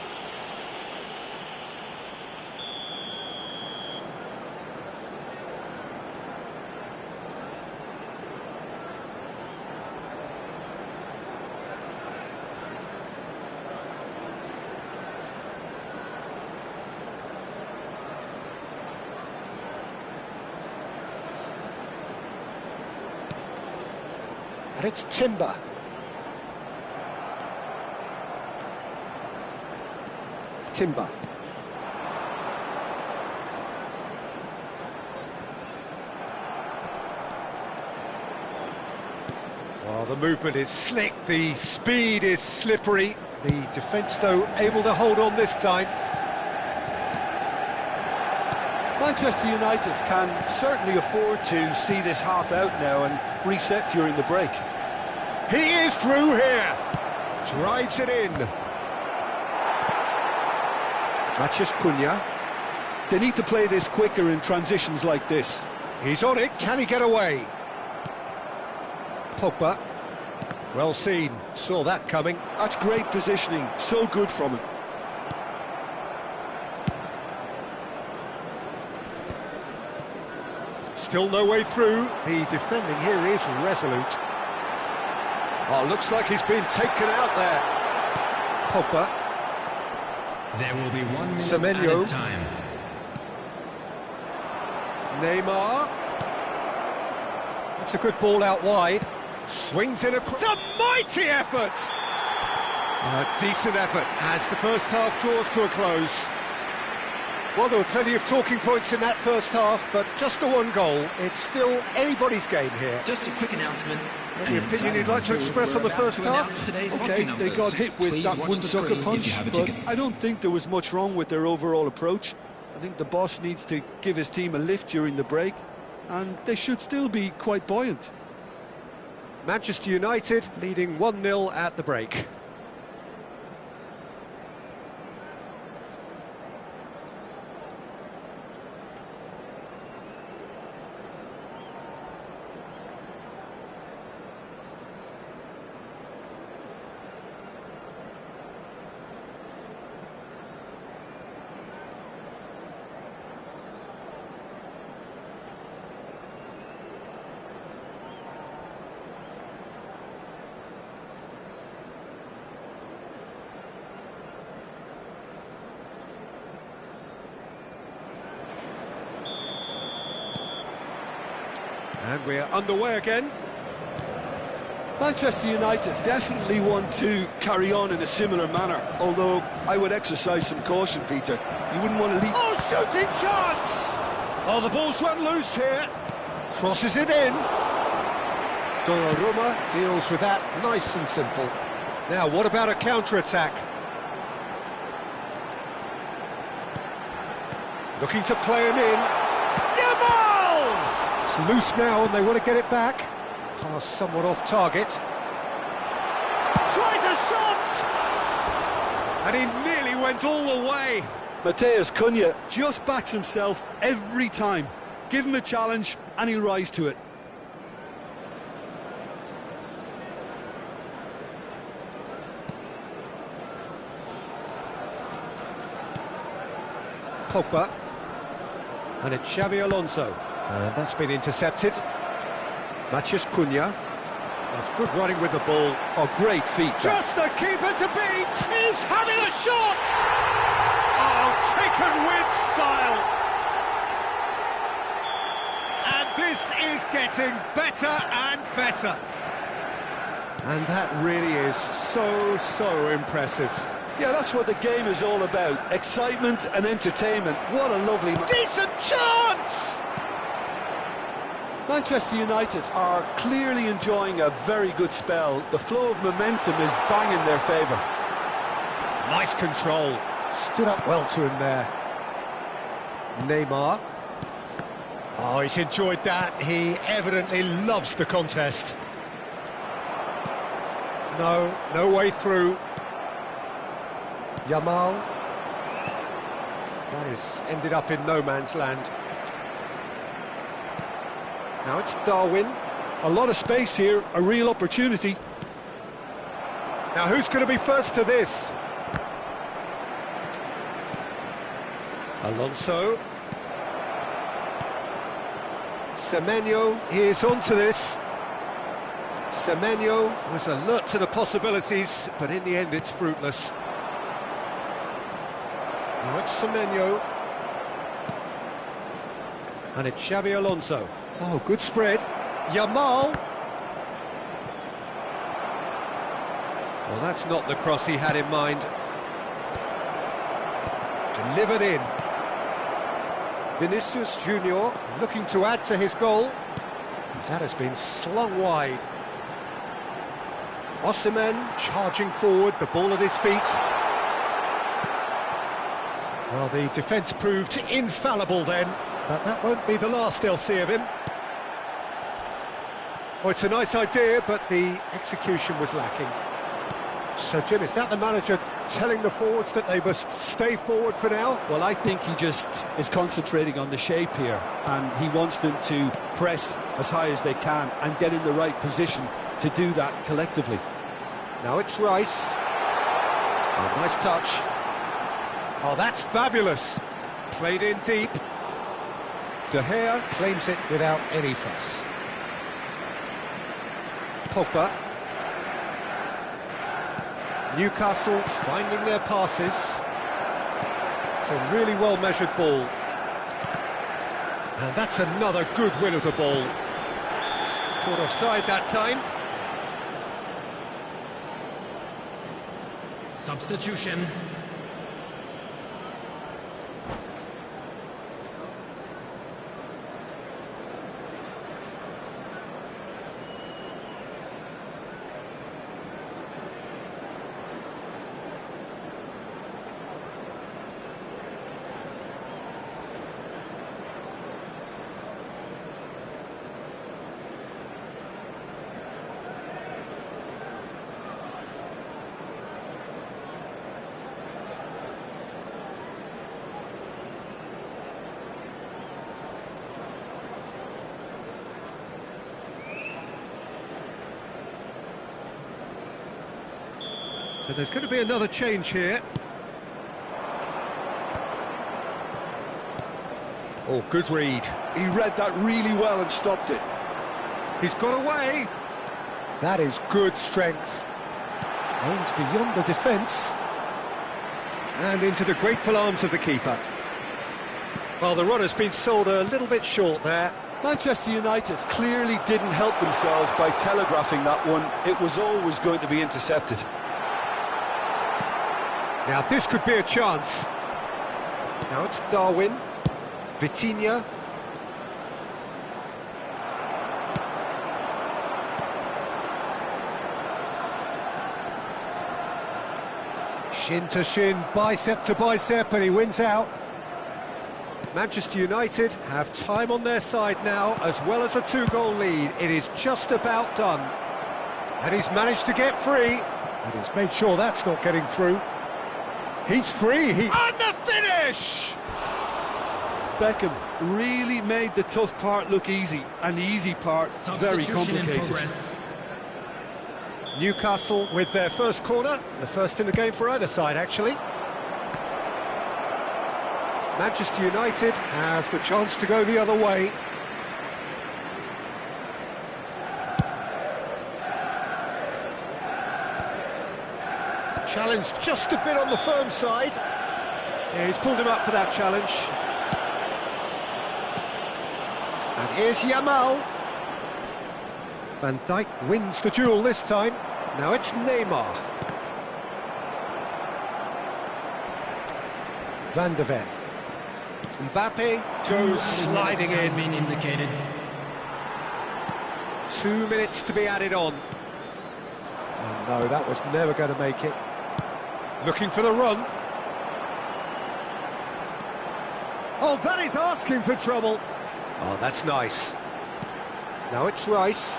And it's Timber. Timber. Well, the movement is slick, the speed is slippery. The defence, though, able to hold on this time. Manchester United can certainly afford to see this half out now and reset during the break. He is through here. Drives it in. Matheus Cunha. They need to play this quicker in transitions like this. He's on it. Can he get away? Pogba. Well seen. Saw that coming. That's great positioning. So good from him. Still no way through. The defending here is resolute. Oh, looks like he's been taken out there. Pogba. There will be 1 minute Semenyo. added time. Neymar. That's a good ball out wide. Swings in it's a mighty effort! A decent effort as the first half draws to a close. Well, there were plenty of talking points in that first half, but just the one goal. It's still anybody's game here. Just a quick announcement. Any opinion you'd like to express on the first half? Okay, they got hit with that one sucker punch, but I don't think there was much wrong with their overall approach. I think the boss needs to give his team a lift during the break, and they should still be quite buoyant. Manchester United leading 1-0 at the break. And we're underway again. Manchester United definitely want to carry on in a similar manner, although I would exercise some caution, Peter. You wouldn't want to leave... Oh, shooting chance! Oh, the ball's run loose here. Crosses it in. Donnarumma deals with that nice and simple. Now, what about a counter-attack? Looking to play him in. Yamal! It's loose now and they want to get it back. Pass somewhat off target. Tries a shot! And he nearly went all the way. Matheus Cunha just backs himself every time. Give him a challenge and he'll rise to it. Pogba. And it's Xabi Alonso. And that's been intercepted. Matheus Cunha. That's good running with the ball. Oh, great feet. Just the keeper to beat! He's having a shot! Oh, taken with style! And this is getting better and better. And that really is so impressive. Yeah, that's what the game is all about. Excitement and entertainment. What a lovely... Decent chance! Manchester United are clearly enjoying a very good spell. The flow of momentum is bang in their favour. Nice control. Stood up well to him there. Neymar. Oh, he's enjoyed that. He evidently loves the contest. No way through. Yamal. That has ended up in no man's land. Now it's Darwin. A lot of space here, a real opportunity. Now who's going to be first to this? Alonso. Semenyo is onto this. Semenyo was alert to the possibilities, but in the end it's fruitless. Now it's Semenyo. And it's Xabi Alonso. Oh, good spread. Yamal. Well, that's not the cross he had in mind. Delivered in. Vinicius Junior looking to add to his goal. That has been slung wide. Osimhen charging forward, the ball at his feet. Well, the defence proved infallible then, but that won't be the last they'll see of him. Well, it's a nice idea, but the execution was lacking. So, Jim, is that the manager telling the forwards that they must stay forward for now? Well, I think he just is concentrating on the shape here, and he wants them to press as high as they can and get in the right position to do that collectively. Now it's Rice. Oh, nice touch. Oh, that's fabulous. Played in deep. De Gea claims it without any fuss. Pogba. Newcastle finding their passes. It's a really well-measured ball. And that's another good win of the ball. Caught offside that time. Substitution. So there's going to be another change here. Oh, good read. He read that really well and stopped it. He's got away. That is good strength. Aims beyond the defence. And into the grateful arms of the keeper. Well, the runner's been sold a little bit short there. Manchester United clearly didn't help themselves by telegraphing that one. It was always going to be intercepted. Now this could be a chance. Now it's Darwin, Vitinha. Shin to shin, bicep to bicep, and he wins out. Manchester United have time on their side now, as well as a 2-goal lead. It is just about done. And he's managed to get free, and he's made sure that's not getting through. He's free, and the finish! Beckham really made the tough part look easy, and the easy part very complicated. Newcastle with their first corner, the first in the game for either side, actually. Manchester United have the chance to go the other way. Challenge just a bit on the firm side. Yeah, he's pulled him up for that challenge. And here's Yamal. Van Dijk wins the duel this time. Now it's Neymar. Van de Ven. Mbappe goes sliding in. Been indicated. 2 minutes to be added on. Oh no, that was never going to make it. Looking for the run. Oh, that is asking for trouble. Oh, that's nice. Now it's Rice.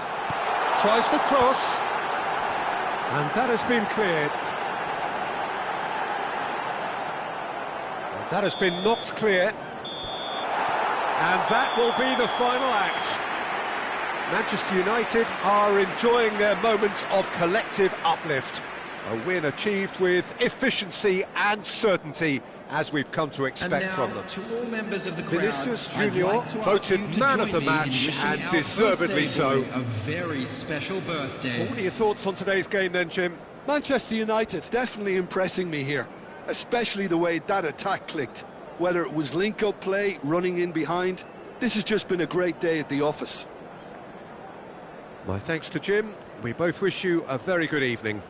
Tries to cross. And that has been cleared. And that has been knocked clear. And that will be the final act. Manchester United are enjoying their moments of collective uplift. A win achieved with efficiency and certainty, as we've come to expect from them. To all members of the crowd, Vinicius I'd Junior like to ask voted you to man of join the me in match, wishing and our deservedly birthday so. boy a very special birthday. Well, what are your thoughts on today's game then, Jim? Manchester United definitely impressing me here, especially the way that attack clicked. Whether it was link-up play, running in behind, this has just been a great day at the office. My thanks to Jim. We both wish you a very good evening.